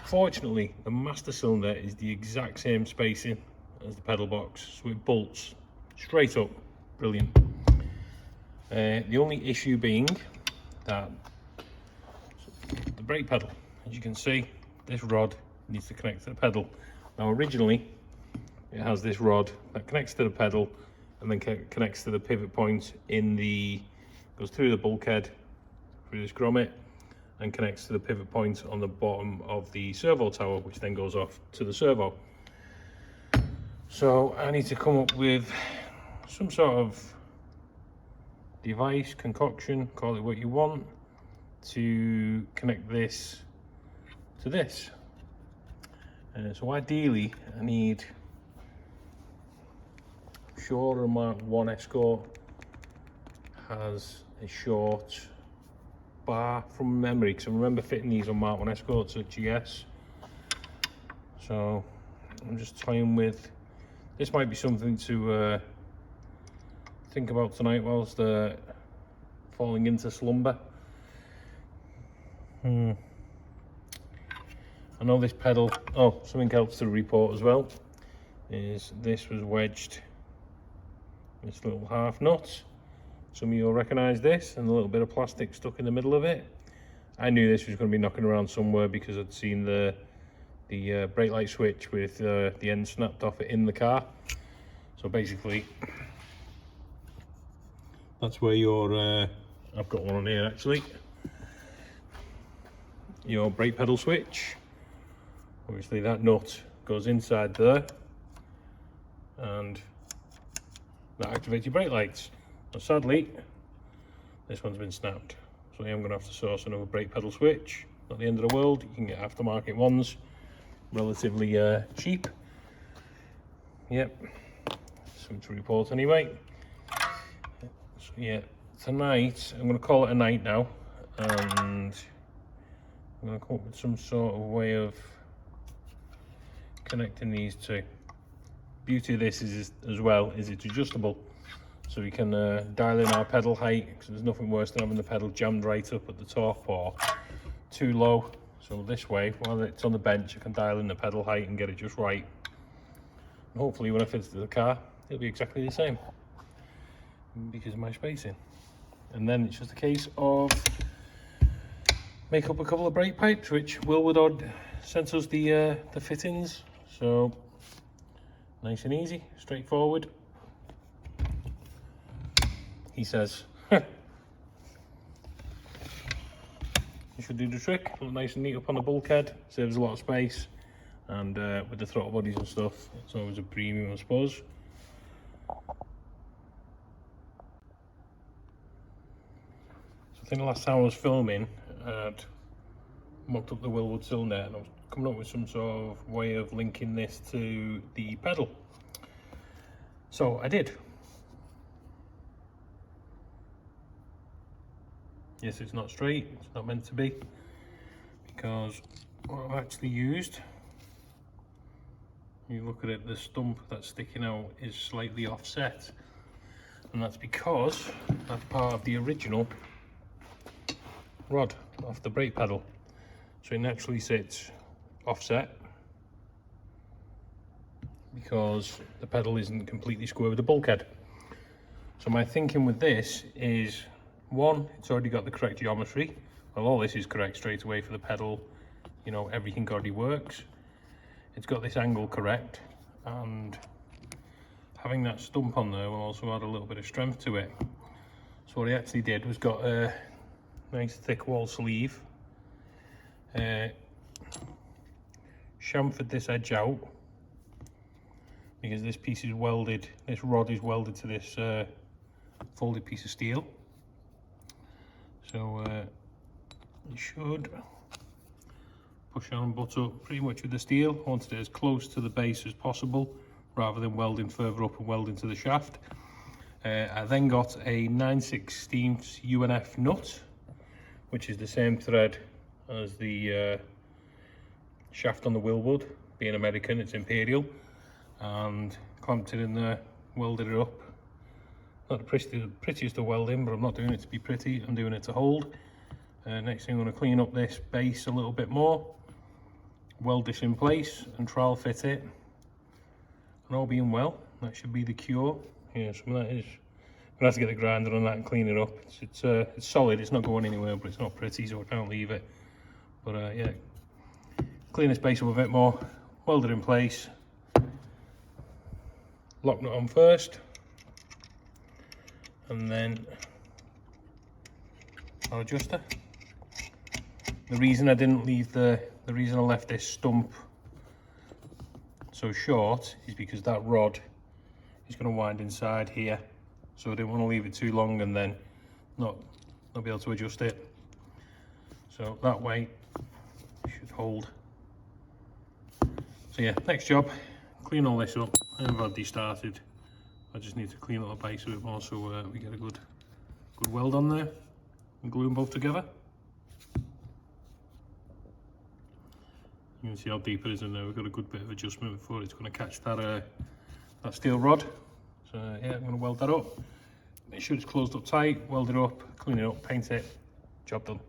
fortunately, the master cylinder is the exact same spacing as the pedal box, so it bolts straight up. Brilliant. The only issue being that the brake pedal, as you can see, this rod needs to connect to the pedal. Now originally it has this rod that connects to the pedal and then connects to the pivot point goes through the bulkhead, through this grommet, and connects to the pivot point on the bottom of the servo tower, which then goes off to the servo. So I need to come up with some sort of device, concoction, call it what you want, to connect this to this. So ideally I need, sure, a Mark 1 Escort has a short bar from memory, because I remember fitting these on Mark 1 Escorts at GS. So I'm just toying with, this might be something to think about tonight whilst falling into slumber. I know this pedal, oh, something else to report as well, is this was wedged, this little half nut. Some of you will recognise this, and a little bit of plastic stuck in the middle of it. I knew this was going to be knocking around somewhere because I'd seen the brake light switch with the end snapped off it in the car. So basically, that's where your, I've got one on here actually, your brake pedal switch. Obviously that nut goes inside there, and that activates your brake lights. But sadly, this one's been snapped, so I am going to have to source another brake pedal switch. Not the end of the world, you can get aftermarket ones, relatively cheap. Yep, something to report anyway. So yeah, tonight, I'm going to call it a night now, and I'm going to come up with some sort of way of connecting these two. Beauty of this is, as well, is it's adjustable. So we can dial in our pedal height, because there's nothing worse than having the pedal jammed right up at the top or too low. So this way, while it's on the bench, I can dial in the pedal height and get it just right. And hopefully when I fit it to the car, it'll be exactly the same, because of my spacing. And then it's just a case of make up a couple of brake pipes, which Willwood sent us the fittings. So nice and easy, straightforward. He says, it should do the trick. Look nice and neat up on the bulkhead, saves a lot of space, and with the throttle bodies and stuff, it's always a premium, I suppose. So I think the last time I was filming, I'd mocked up the Willwood cylinder, and I was coming up with some sort of way of linking this to the pedal. So I did. Yes, it's not straight, it's not meant to be, because what I've actually used, you look at it, the stump that's sticking out is slightly offset, and that's because that's part of the original rod off the brake pedal, so it naturally sits offset because the pedal isn't completely square with the bulkhead. So my thinking with this is, one, it's already got the correct geometry. Well, all this is correct straight away for the pedal, you know, everything already works. It's got this angle correct, and having that stump on there will also add a little bit of strength to it. So what he actually did was got a nice thick wall sleeve, chamfered this edge out, because this piece is welded, this rod is welded to this folded piece of steel. So you should push on and butt up pretty much with the steel. I wanted it as close to the base as possible rather than welding further up and welding to the shaft. I then got a 9/16 UNF nut, which is the same thread as the shaft on the Willwood. Being American, it's Imperial, and clamped it in there, welded it up. Not the prettiest of welding, but I'm not doing it to be pretty, I'm doing it to hold. Next thing, I'm going to clean up this base a little bit more, weld this in place and trial fit it, and all being well, that should be the cure. Yeah, some of that is, I'm going to have to get the grinder on that and clean it up. It's solid, it's not going anywhere, but it's not pretty, so I can't leave it. But yeah, clean this base up a bit more, weld it in place, lock nut on first, and then our adjuster. The reason I didn't leave the reason I left this stump so short is because that rod is going to wind inside here, so I didn't want to leave it too long and then not be able to adjust it. So that way it should hold. So yeah, next job, clean all this up. I've already started. I just need to clean up the base a bit more so we get a good weld on there and glue them both together. You can see how deep it is in there. We've got a good bit of adjustment before it's going to catch that steel rod. So yeah, I'm going to weld that up. Make sure it's closed up tight, weld it up, clean it up, paint it, job done.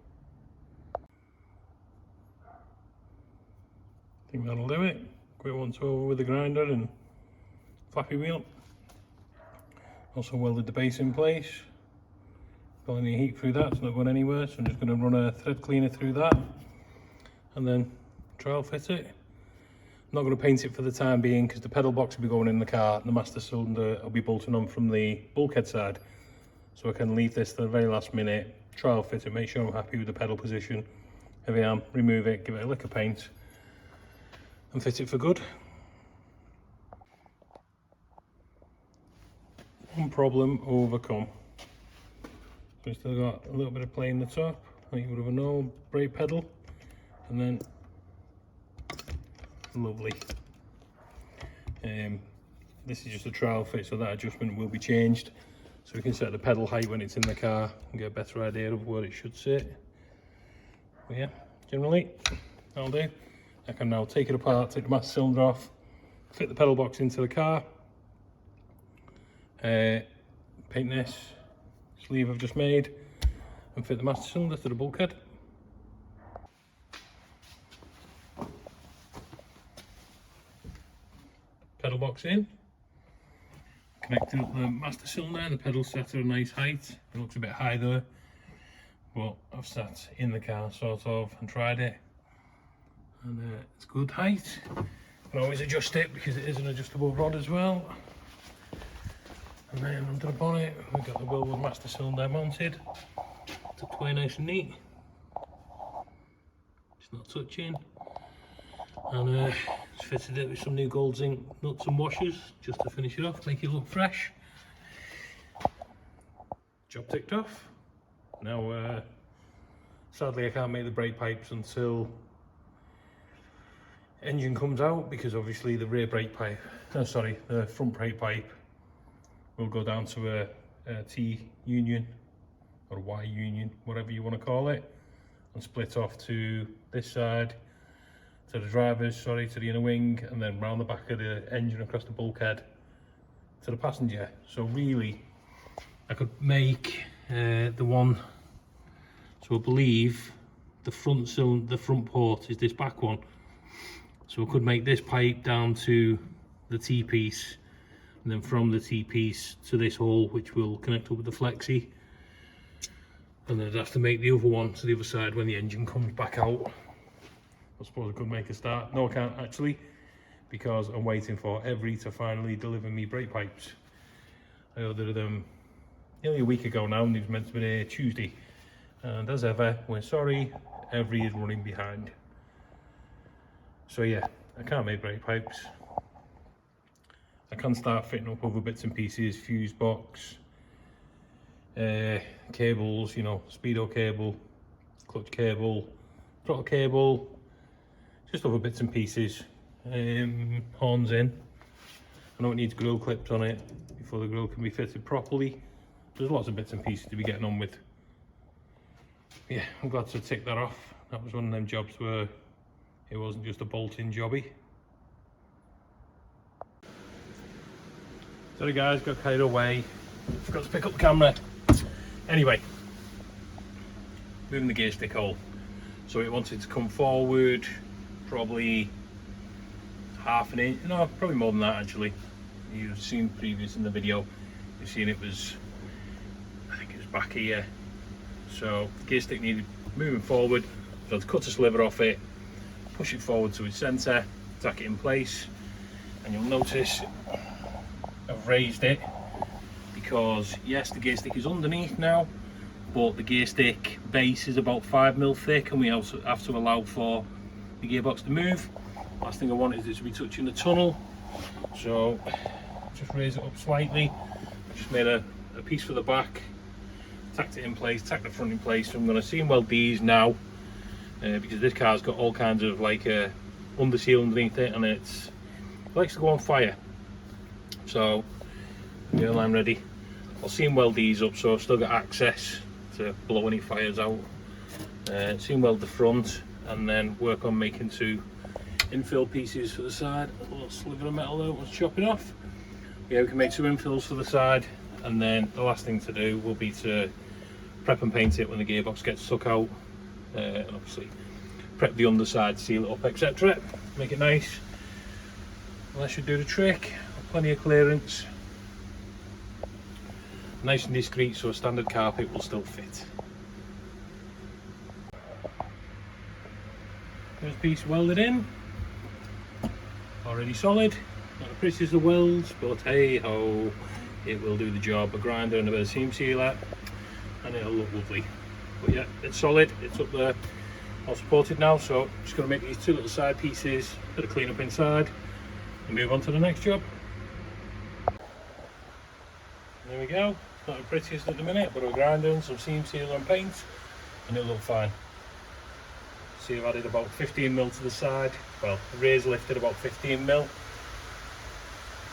I think that'll do it. Quick once over with the grinder and flappy wheel. Also welded the base in place. Got any heat through that, it's not going anywhere, so I'm just going to run a thread cleaner through that and then trial fit it. I'm not going to paint it for the time being because the pedal box will be going in the car and the master cylinder will be bolting on from the bulkhead side. So I can leave this to the very last minute, trial fit it, make sure I'm happy with the pedal position. If I am, remove it, give it a lick of paint and fit it for good. One problem overcome. We still got a little bit of play in the top, like you would have a normal brake pedal, and then lovely. This is just a trial fit, so that adjustment will be changed, so we can set the pedal height when it's in the car and get a better idea of where it should sit. But yeah, generally that'll do. I can now take it apart, take the master cylinder off, fit the pedal box into the car, paint this sleeve I've just made and fit the master cylinder to the bulkhead. Pedal box in, connected up the master cylinder and the pedal set at a nice height. It looks a bit high there, but I've sat in the car sort of and tried it, and it's good height. You can always adjust it because it is an adjustable rod as well. And then under the bonnet we've got the Willwood master cylinder mounted, tucked away nice and neat. It's not touching. And just fitted it with some new gold zinc nuts and washers just to finish it off, make it look fresh. Job ticked off. Now sadly I can't make the brake pipes until engine comes out, because obviously the rear brake pipe, the front brake pipe will go down to a T union or a Y union, whatever you want to call it, and split off to this side, to the driver's, to the inner wing, and then round the back of the engine across the bulkhead to the passenger. So really I could make the one, so I believe the front port is this back one, so I could make this pipe down to the T-piece, and then from the T-piece to this hole, which will connect up with the flexi, and then I'd have to make the other one to the other side when the engine comes back out. I suppose I could make a start. No, I can't actually, because I'm waiting for Every to finally deliver me brake pipes. I ordered them nearly a week ago now, and it was meant to be there Tuesday. And as ever, we're sorry, Every is running behind. So yeah, I can't make brake pipes. I can start fitting up other bits and pieces, fuse box, cables, you know, speedo cable, clutch cable, throttle cable, just other bits and pieces. Horns in. I know it needs grill clips on it before the grill can be fitted properly. There's lots of bits and pieces to be getting on with. Yeah, I'm glad to tick that off. That was one of them jobs where it wasn't just a bolting jobby. Sorry guys, got carried away. Forgot to pick up the camera. Anyway, moving the gear stick hole. So it wanted to come forward probably half an inch, no, probably more than that actually. You've seen previous in the video, you've seen it was, I think it was back here. So the gear stick needed moving forward, so I had to cut a sliver off it, push it forward to its centre, tack it in place, and you'll notice I've raised it because yes, the gear stick is underneath now, but the gear stick base is about 5mm thick, and we also have to allow for the gearbox to move. Last thing I want is it to be touching the tunnel, so just raise it up slightly. I just made a piece for the back, tacked it in place, tacked the front in place. So I'm going to seam weld these now, because this car's got all kinds of like under seal underneath it, and it likes to go on fire. So the airline ready. I'll seam weld these up so I've still got access to blow any fires out. Seam weld the front, and then work on making two infill pieces for the side. A little sliver of metal there was chopping off. Yeah, we can make two infills for the side, and then the last thing to do will be to prep and paint it when the gearbox gets stuck out, and obviously prep the underside, seal it up, etc. Make it nice. Well, that should do the trick. Plenty of clearance, nice and discreet, so a standard carpet will still fit. First piece welded in, already solid. Not the prettiest of welds, but hey ho, it will do the job. A grinder and a bit of seam sealer, and it'll look lovely. But yeah, it's solid, it's up there, all supported now. So just going to make these two little side pieces, bit of clean up inside, and move on to the next job. There we go. Not the prettiest at the minute, but a grinder and some seam sealer and paint, and it'll look fine. See, I've added about 15mm to the side. Well, the rear's lifted about 15mm.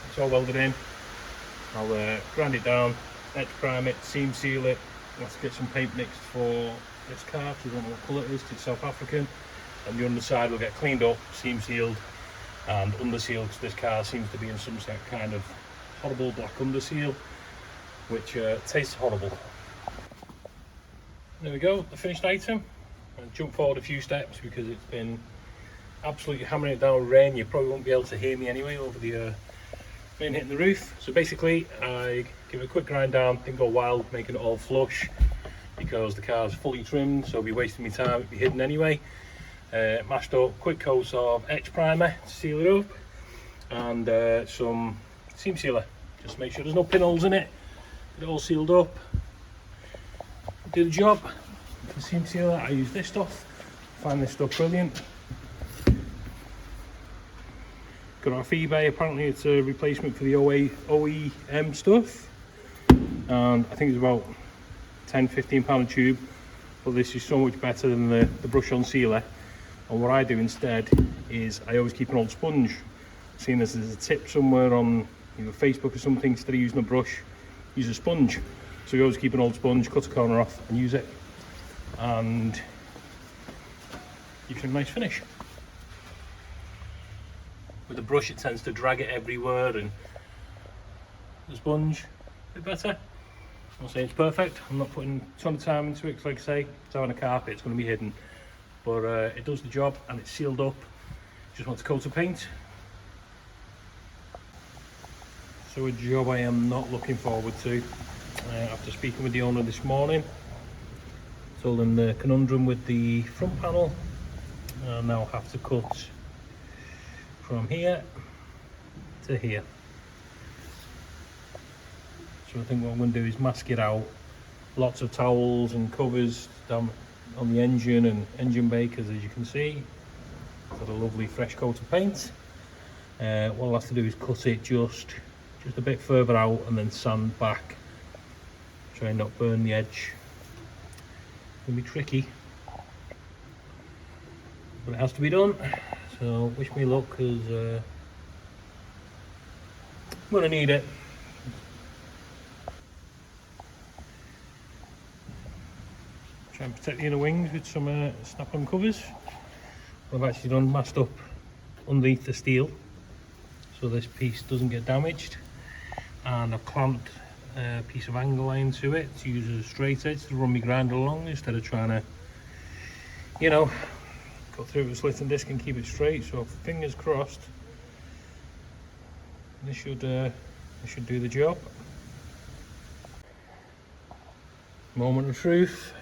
It's all welded in. I'll grind it down, etch prime it, seam seal it. Let's get some paint mixed for this car, because we don't know what colour it is, 'cause it's South African. And the underside will get cleaned up, seam sealed, and under sealed, because this car seems to be in some kind of horrible black under seal, which tastes horrible. There we go, the finished item. I'll jump forward a few steps because it's been absolutely hammering it down with rain. You probably won't be able to hear me anyway over the rain hitting the roof. So basically I give it a quick grind down, didn't go wild making it all flush because the car's fully trimmed, so I'll be wasting my time, it'd be hidden anyway. Mashed up, quick coat of etch primer to seal it up, and some seam sealer, just to make sure there's no pinholes in it. Get it all sealed up. Do the job. For seam sealer, I use this stuff. Find this stuff brilliant. Got it off eBay. Apparently it's a replacement for the OEM stuff, and I think it's about £10–15 a tube, but this is so much better than the brush on sealer. And what I do instead is I always keep an old sponge, seeing as there's a tip somewhere on Facebook or something. Instead of using a brush, use a sponge. So you always keep an old sponge, cut a corner off and use it, and you get a nice finish. With the brush it tends to drag it everywhere, and the sponge a bit better. I'm not saying it's perfect, I'm not putting a ton of time into it, because like I say, it's on a carpet, it's going to be hidden, but it does the job and it's sealed up. Just want to coat of paint. So a job I am not looking forward to. After speaking with the owner this morning, told him the conundrum with the front panel. I now have to cut from here to here. So I think what I'm going to do is mask it out. Lots of towels and covers down on the engine and engine bay, because as you can see, it's got a lovely fresh coat of paint. What I'll have to do is cut it just a bit further out and then sand back. Try and not burn the edge. It's going to be tricky, but it has to be done. So wish me luck, because I'm going to need it. Try and protect the inner wings with some snap-on covers. I've actually done masked up underneath the steel, so this piece doesn't get damaged, and I've clamped a piece of angle line to it to use as a straight edge to run my grinder along, instead of trying to, you know, cut through with a slit and disc and keep it straight. So fingers crossed, this should do the job. Moment of truth.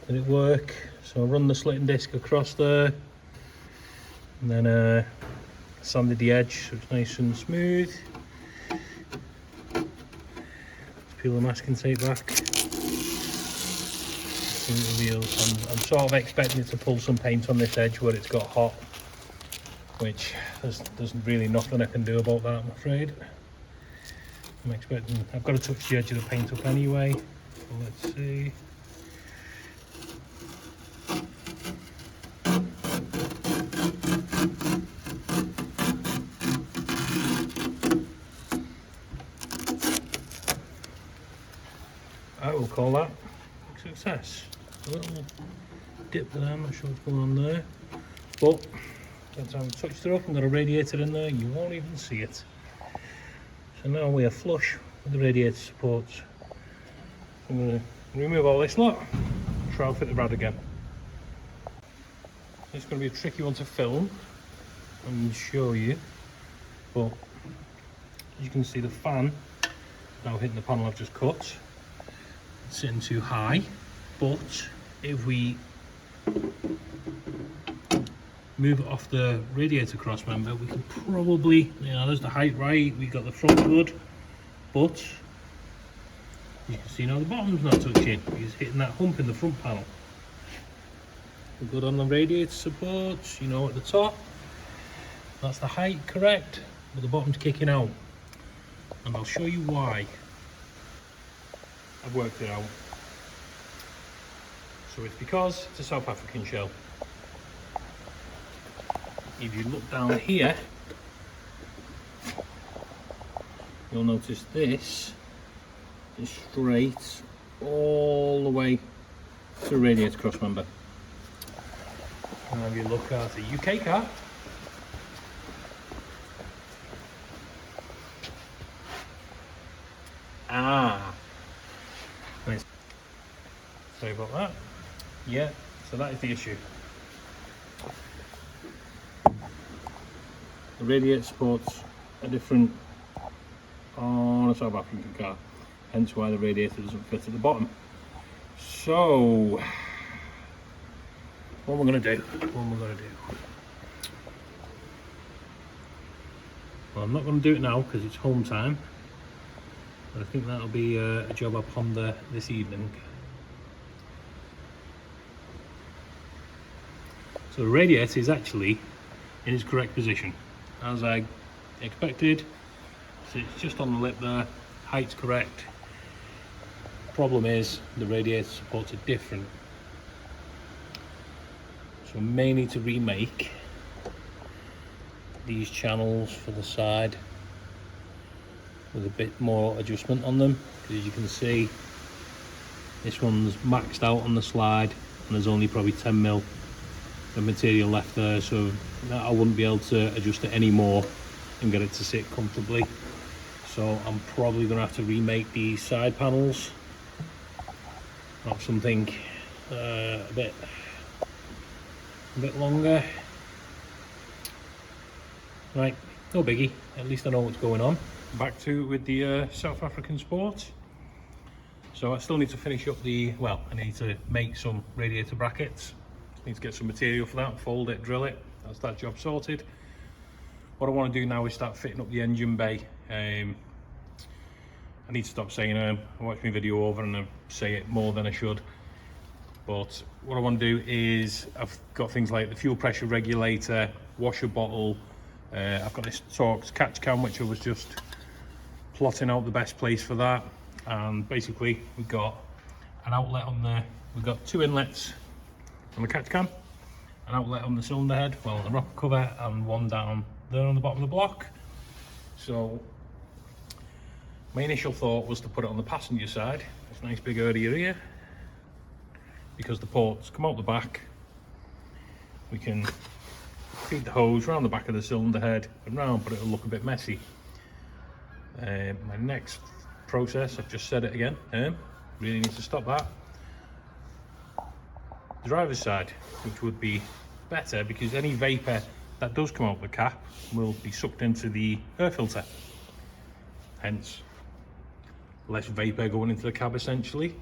Did it work? So I run the slit and disc across there, and then sanded the edge so it's nice and smooth. Let's peel the masking tape back. See what it reveals. I'm sort of expecting it to pull some paint on this edge where it's got hot, which there's really nothing I can do about that, I'm afraid. I'm expecting, I've got to touch the edge of the paint up anyway. So let's see. I will call that a success. A little dip there, I'm not sure what's going on there, but by the time I've touched it up and got a radiator in there, you won't even see it. So now we are flush with the radiator supports. I'm going to remove all this lot, try and fit the rad again. It's going to be a tricky one to film and show you, but as you can see, the fan now hitting the panel I've just cut. It's sitting too high, but if we move it off the radiator cross member, we can probably, you know, there's the height right, we got the front good, but you can see now the bottom's not touching. He's hitting that hump in the front panel. We're good on the radiator supports, you know, at the top. That's the height correct, but the bottom's kicking out. And I'll show you why. I've worked it out. So it's because it's a South African shell. If you look down here, you'll notice this is straight all the way to the radiator cross member. And if you look at a UK car, nice. Sorry about that. Yeah, so that is the issue. The radiator supports are different on a South African car, hence why the radiator doesn't fit at the bottom. So, what am I going to do? Well, I'm not going to do it now because it's home time, but I think that'll be a job I ponder this evening. So the radiator is actually in its correct position, as I expected. So it's just on the lip there, height's correct. Problem is the radiator supports are different, so I may need to remake these channels for the side with a bit more adjustment on them, because as you can see, this one's maxed out on the slide and there's only probably 10mm of material left there, so I wouldn't be able to adjust it anymore and get it to sit comfortably. So I'm probably going to have to remake these side panels of something a bit longer. Right, no biggie, at least I know what's going on. Back to with the South African Sport. So I still need to finish up I need to make some radiator brackets. Need to get some material for that, fold it, drill it. That's that job sorted. What I want to do now is start fitting up the engine bay. I need to stop saying I watch my video over and I say it more than I should. But what I want to do is, I've got things like the fuel pressure regulator, washer bottle. I've got this Torx catch can, which I was just plotting out the best place for that. And basically we've got an outlet on there. We've got 2 inlets on the catch can, an outlet on the cylinder head, well, the rocker cover, and one down there on the bottom of the block. So my initial thought was to put it on the passenger side. This nice big area here, because the ports come out the back. We can feed the hose around the back of the cylinder head and round, but it'll look a bit messy. My next process, I've just said it again, really need to stop that. The driver's side, which would be better because any vapour that does come out the cap will be sucked into the air filter, hence less vapour going into the cab essentially.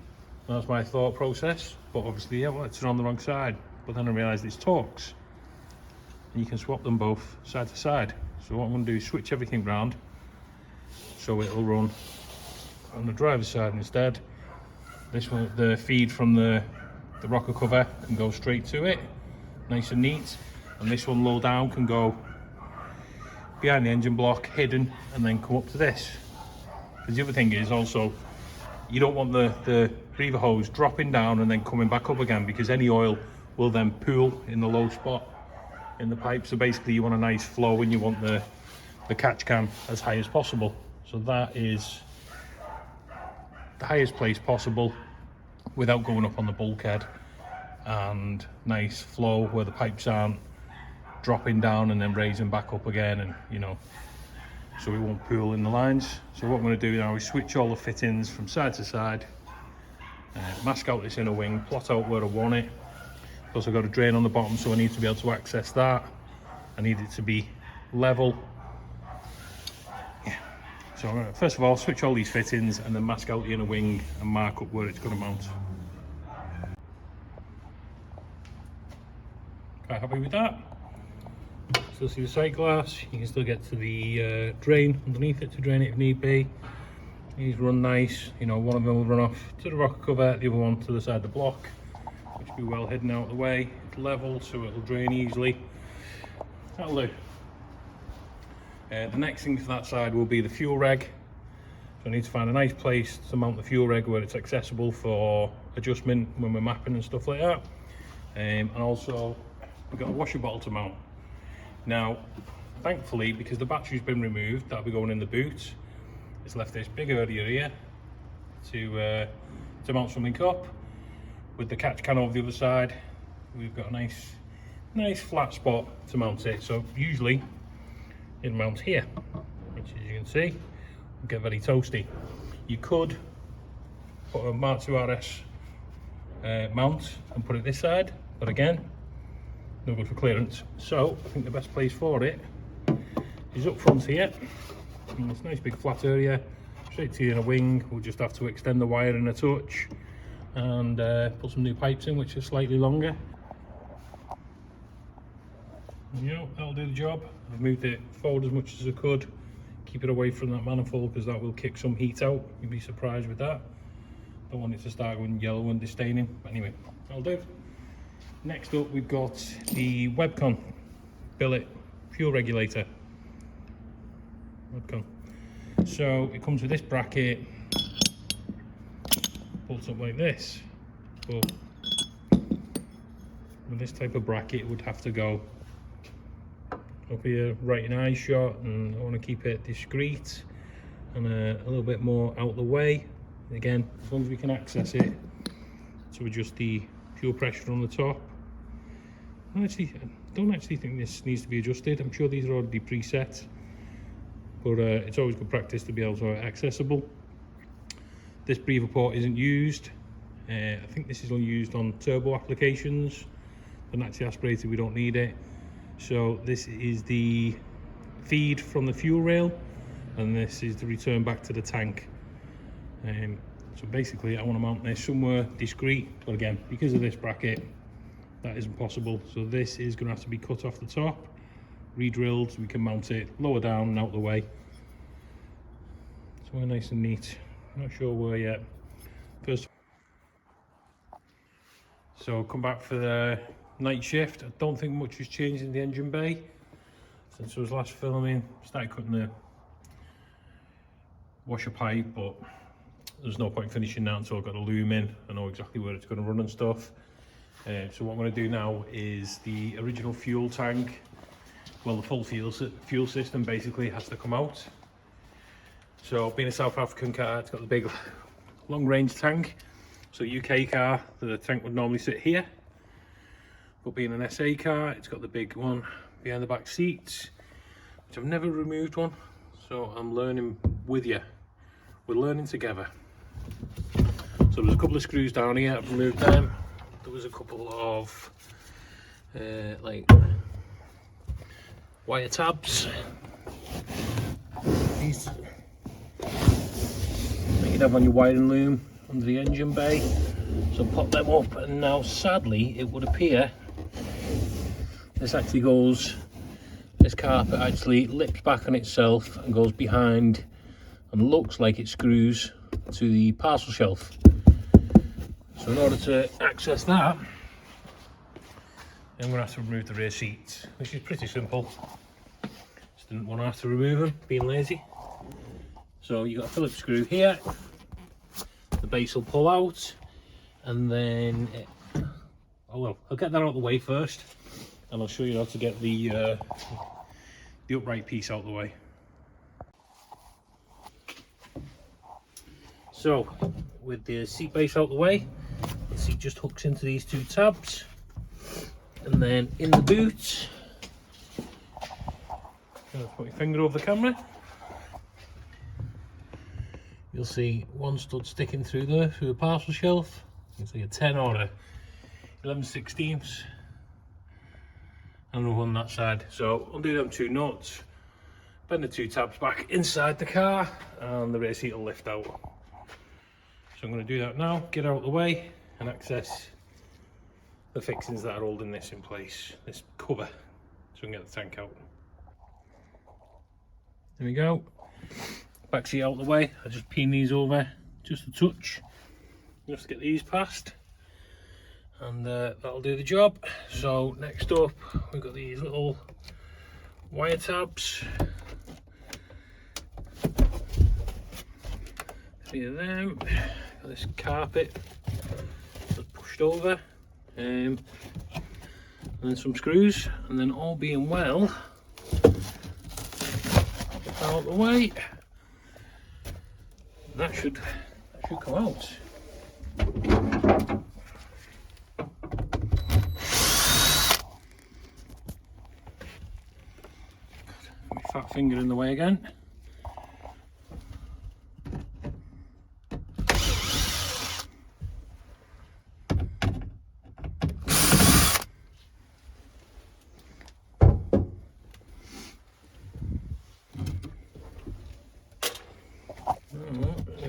That's my thought process, but obviously it's on the wrong side. But then I realised it's Torx and you can swap them both side to side. So what I'm going to do is switch everything round so it'll run on the driver's side instead. This one, the feed from the rocker cover can go straight to it, nice and neat, and this one low down can go behind the engine block, hidden, and then come up to this. Because the other thing is also, you don't want the breather hose dropping down and then coming back up again, because any oil will then pool in the low spot in the pipe. So basically you want a nice flow and you want the catch can as high as possible. So that is the highest place possible without going up on the bulkhead, and nice flow where the pipes aren't dropping down and then raising back up again, and so it won't pool in the lines. So what I'm going to do now is switch all the fittings from side to side, mask out this inner wing, plot out where I want it. Plus I've got a drain on the bottom, so I need to be able to access that. I need it to be level. So I'm going to, first of all, switch all these fittings and then mask out the inner wing and mark up where it's going to mount. Quite happy with that. Still see the side glass. You can still get to the drain underneath it to drain it if need be. These run nice. One of them will run off to the rocker cover, the other one to the side of the block, which will be well hidden out of the way. It's level, so it'll drain easily. That'll do. The next thing for that side will be the fuel reg. So I need to find a nice place to mount the fuel reg where it's accessible for adjustment when we're mapping and stuff like that. And also we've got a washer bottle to mount. Now, thankfully, because the battery's been removed, that'll be going in the boot. It's left this big area here to mount something up. With the catch can over the other side, we've got a nice flat spot to mount it. So usually it mounts here, which as you can see will get very toasty. You could put a Mark II RS mount and put it this side, but again, no good for clearance. So I think the best place for it is up front here, in this nice big flat area, straight to the inner wing. We'll just have to extend the wire in a touch and put some new pipes in, which are slightly longer. That'll do the job. I've moved it forward as much as I could, keep it away from that manifold because that will kick some heat out. You'd be surprised with that. Don't want it to start going yellow and distaining, but anyway, that'll do. Next up, we've got the Webcon billet fuel regulator. Webcon. So it comes with this bracket, bolts up like this, but with this type of bracket it would have to go up here right in eye shot, and I want to keep it discreet and a little bit more out the way. Again, as long as we can access it to adjust the fuel pressure on the top. I don't actually think this needs to be adjusted. I'm sure these are already preset, but it's always good practice to be able to have it accessible. This breather port isn't used. I think this is only used on turbo applications. The naturally aspirated, we don't need it. So this is the feed from the fuel rail, and this is the return back to the tank. So basically I want to mount this somewhere discreet, but again, because of this bracket, that isn't possible. So this is going to have to be cut off the top, re-drilled, so we can mount it lower down and out the way. So we're nice and neat. Not sure where yet. First, so come back for the night shift. I don't think much has changed in the engine bay since I was last filming. Started cutting the washer pipe, but there's no point finishing that until I've got a loom in. I know exactly where it's going to run and stuff. So what I'm going to do now is the original fuel tank, well, the full fuel system basically has to come out. So being a South African car, it's got the big long range tank. So UK car, the tank would normally sit here, but being an SA car, it's got the big one behind the back seats, which I've never removed one. So I'm learning with you. We're learning together. So there's a couple of screws down here, I've removed them. There was a couple of like wire tabs. These that you'd have on your wiring loom under the engine bay. So pop them up, and now sadly it would appear this actually goes, this carpet actually lips back on itself and goes behind and looks like it screws to the parcel shelf. So in order to access that, I'm going to have to remove the rear seats, which is pretty simple. Just didn't want to have to remove them, being lazy. So you've got a Phillips screw here, the base will pull out, and then, oh well, I'll get that out of the way first, and I'll show you how to get the upright piece out of the way. So, with the seat base out of the way, the seat just hooks into these two tabs, and then in the boot, just put your finger over the camera, you'll see one stud sticking through there, through the parcel shelf. You can see a 10 or a 11/16, and another one on that side. So undo them two nuts, bend the two tabs back inside the car, and the rear seat will lift out. So I'm going to do that now, get out of the way and access the fixings that are holding this in place, this cover, so we can get the tank out. There we go. Back seat out of the way. I just pin these over just a touch, just to get these past, and that'll do the job. So next up, we've got these little wire tabs. 3 of them. Got this carpet just pushed over, and then some screws, and then all being well, get out of the way. That should come out. My fat finger in the way again.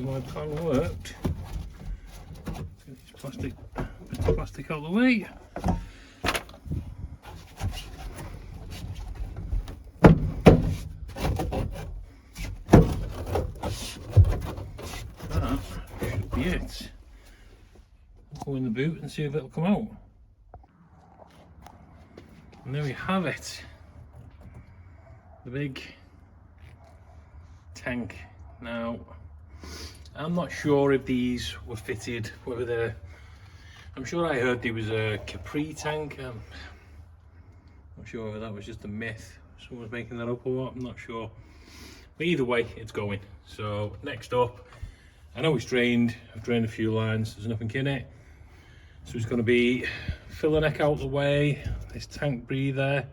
My plan worked. Get this bit of plastic out of the way. That should be it. Go in the boot and see if it'll come out. And there we have it. The big tank. Now, I'm not sure if these were fitted, whether they're, I'm sure I heard there was a Capri tank. I'm not sure whether that was just a myth, someone's making that up or what, I'm not sure. But either way, it's going. So next up, I know it's drained, I've drained a few lines, there's nothing in it. So it's going to be filler neck out the way, this tank breather,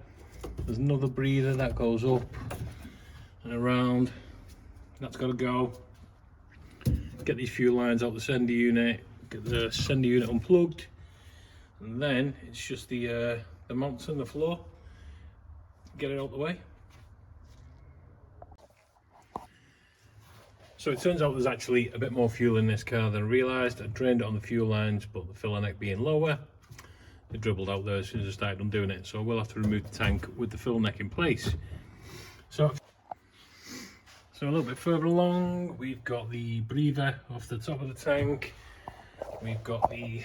there's another breather that goes up and around, that's got to go. Get these fuel lines out the sender unit, get the sender unit unplugged, and then it's just the mounts on the floor. Get it out the way. So it turns out there's actually a bit more fuel in this car than I realised. I drained it on the fuel lines, but the filler neck being lower, it dribbled out there as soon as I started undoing it. So we'll have to remove the tank with the filler neck in place. So a little bit further along, we've got the breather off the top of the tank. We've got the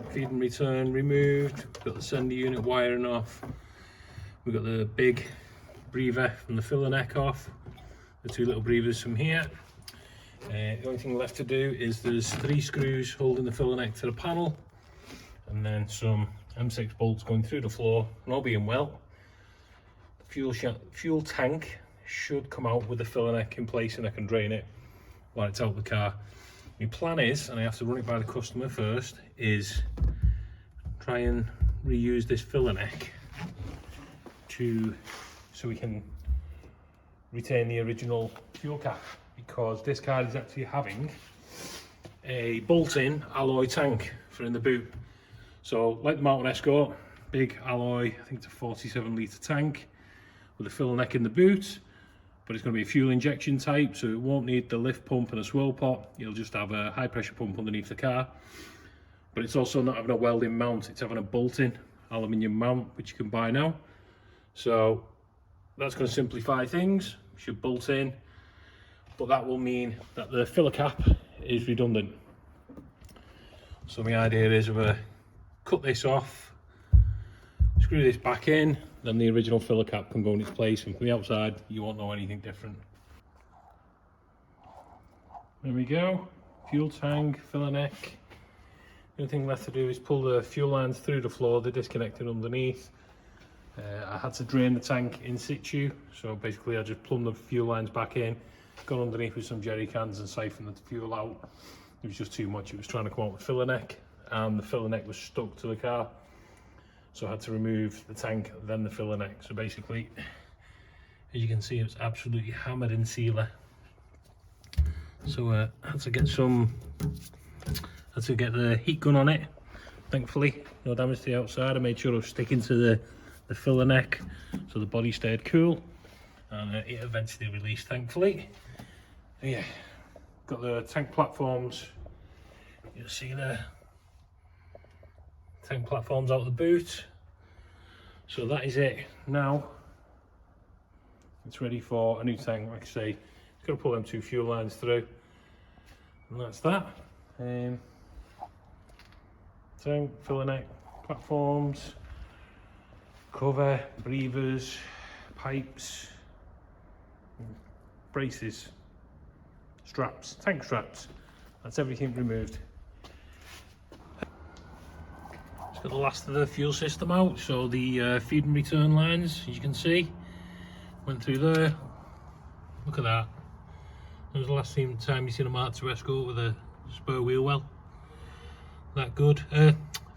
feed and return removed. We've got the sender unit wiring off. We've got the big breather from the filler neck off. The two little breathers from here. The only thing left to do is there's 3 screws holding the filler neck to the panel, and then some M6 bolts going through the floor. And all being well, the fuel tank should come out with the filler neck in place, and I can drain it while it's out the car. My plan is, and I have to run it by the customer first, is try and reuse this filler neck so we can retain the original fuel cap, because this car is actually having a bolt-in alloy tank for in the boot. So like the Mountain Escort, big alloy, I think it's a 47 litre tank with a filler neck in the boot, but it's going to be a fuel injection type, so it won't need the lift pump and a swirl pot. You'll just have a high pressure pump underneath the car, but it's also not having a welding mount, it's having a bolt-in aluminium mount, which you can buy now. So that's going to simplify things. Should bolt in, but that will mean that the filler cap is redundant. So my idea is we're cut this off, screw this back in, then the original filler cap can go in its place, and from the outside you won't know anything different. There we go, fuel tank, filler neck. The only thing left to do is pull the fuel lines through the floor, they're disconnected underneath. I had to drain the tank in situ, so basically I just plumbed the fuel lines back in, gone underneath with some jerry cans and siphoned the fuel out. It was just too much, it was trying to come out with the filler neck, and the filler neck was stuck to the car, so I had to remove the tank, then the filler neck. So basically, as you can see, it's absolutely hammered in sealer. So I had to get the heat gun on it. Thankfully, no damage to the outside. I made sure I was sticking to the filler neck so the body stayed cool, and it eventually released, thankfully. Yeah, got the tank platforms. You'll see the tank platforms out of the boot. So that is it. Now it's ready for a new tank. Like I say, it's got to pull them 2 fuel lines through, and that's that. Tank, filler neck, platforms, cover, breathers, pipes, braces, straps, tank straps. That's everything removed. It's got the last of the fuel system out, so the feed and return lines, as you can see, went through there. Look at that. That was the last time you seen a MK2 Escort with a spur wheel well. That good.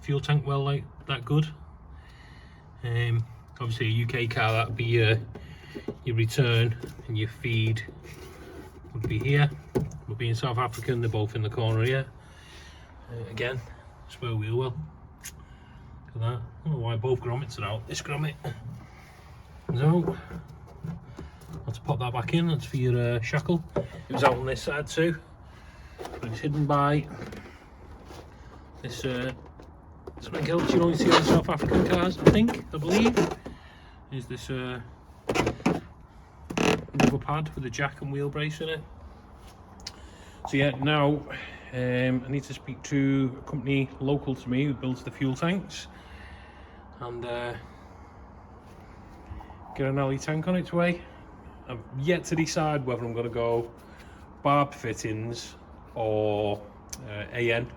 Fuel tank well like that good. Obviously a UK car, that'd be your return, and your feed would be here. But being South African, they're both in the corner here. Again, spur wheel well. Look at that. I don't know why both grommets are out. This grommet. So, let's pop that back in. That's for your shackle. It was out on this side too, but it's hidden by this something else you only see on South African cars, I believe, is this rubber pad with a jack and wheel brace in it. So yeah, now I need to speak to a company local to me who builds the fuel tanks, and get an alley tank on its way. I've yet to decide whether I'm going to go barbed fittings or AN.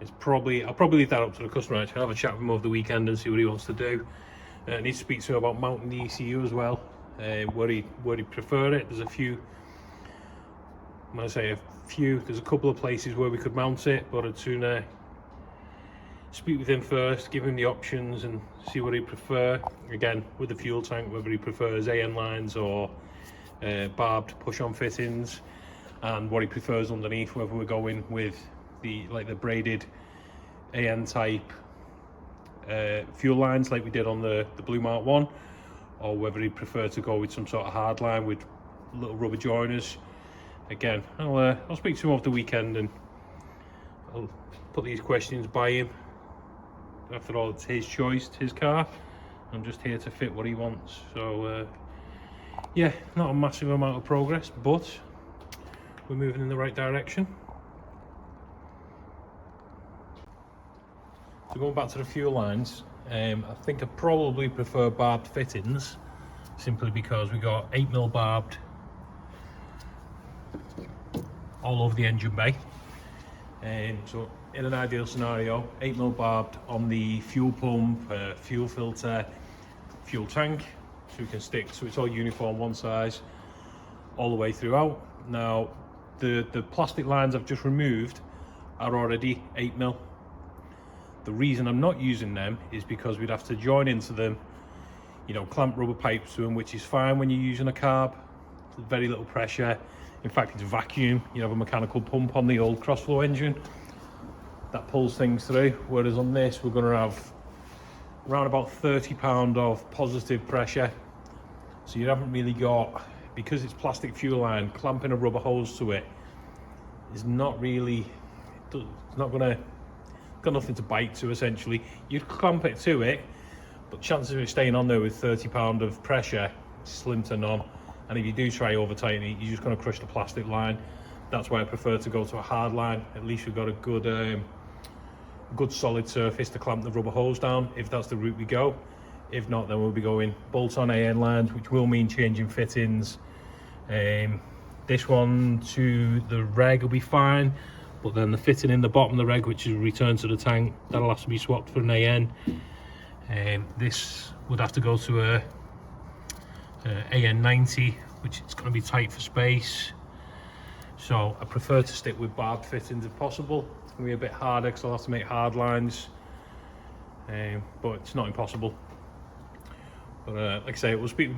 I'll probably leave that up to the customer. I'll have a chat with him over the weekend and see what he wants to do. I need to speak to him about mounting the ECU as well, where he prefer it. There's a few, when I say a few, there's a couple of places where we could mount it, but I'd sooner speak with him first, give him the options and see what he prefer. Again, with the fuel tank, whether he prefers AN lines or barbed push-on fittings, and what he prefers underneath, whether we're going with the braided AN type fuel lines like we did on the Blue Mark 1, or whether he'd prefer to go with some sort of hard line with little rubber joiners. Again, I'll speak to him over the weekend and I'll put these questions by him. After all, it's his choice, it's his car. I'm just here to fit what he wants. So yeah, not a massive amount of progress, but we're moving in the right direction. So going back to the fuel lines, I think I probably prefer barbed fittings, simply because we got 8mm barbed all over the engine bay. So in an ideal scenario, 8mm barbed on the fuel pump, fuel filter, fuel tank, so we can stick, so it's all uniform, one size, all the way throughout. Now, the plastic lines I've just removed are already 8mm. The reason I'm not using them is because we'd have to join into them, you know, clamp rubber pipes to them, which is fine when you're using a carb. Very little pressure. In fact, it's vacuum. You have a mechanical pump on the old crossflow engine that pulls things through, whereas on this we're going to have around about 30 pound of positive pressure. So you haven't really got, because it's plastic fuel line, clamping a rubber hose to it is not really, it's not gonna, got nothing to bite to essentially. You'd clamp it to it, but chances of it staying on there with 30 pound of pressure, slim to none. And if you do try over tightening it, you're just going to crush the plastic line. That's why I prefer to go to a hard line. At least we've got a good solid surface to clamp the rubber hose down, if that's the route we go. If not, then we'll be going bolt-on AN lines, which will mean changing fittings. This one to the reg will be fine, but then the fitting in the bottom of the reg, which is returned to the tank, that'll have to be swapped for an AN. This would have to go to a AN90, which is going to be tight for space. So I prefer to stick with barbed fittings if possible. It's going to be a bit harder because I'll have to make hard lines, but it's not impossible. But like I say, we'll speak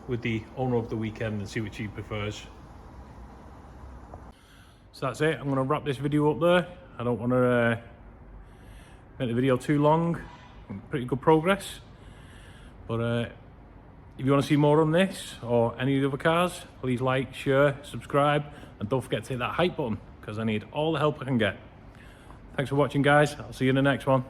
with the owner of the weekend and see what she prefers. So that's it. I'm going to wrap this video up there. I don't want to make the video too long. Pretty good progress. But if you want to see more on this or any of the other cars, please like, share, subscribe, and don't forget to hit that hype button because I need all the help I can get. Thanks for watching, guys. I'll see you in the next one.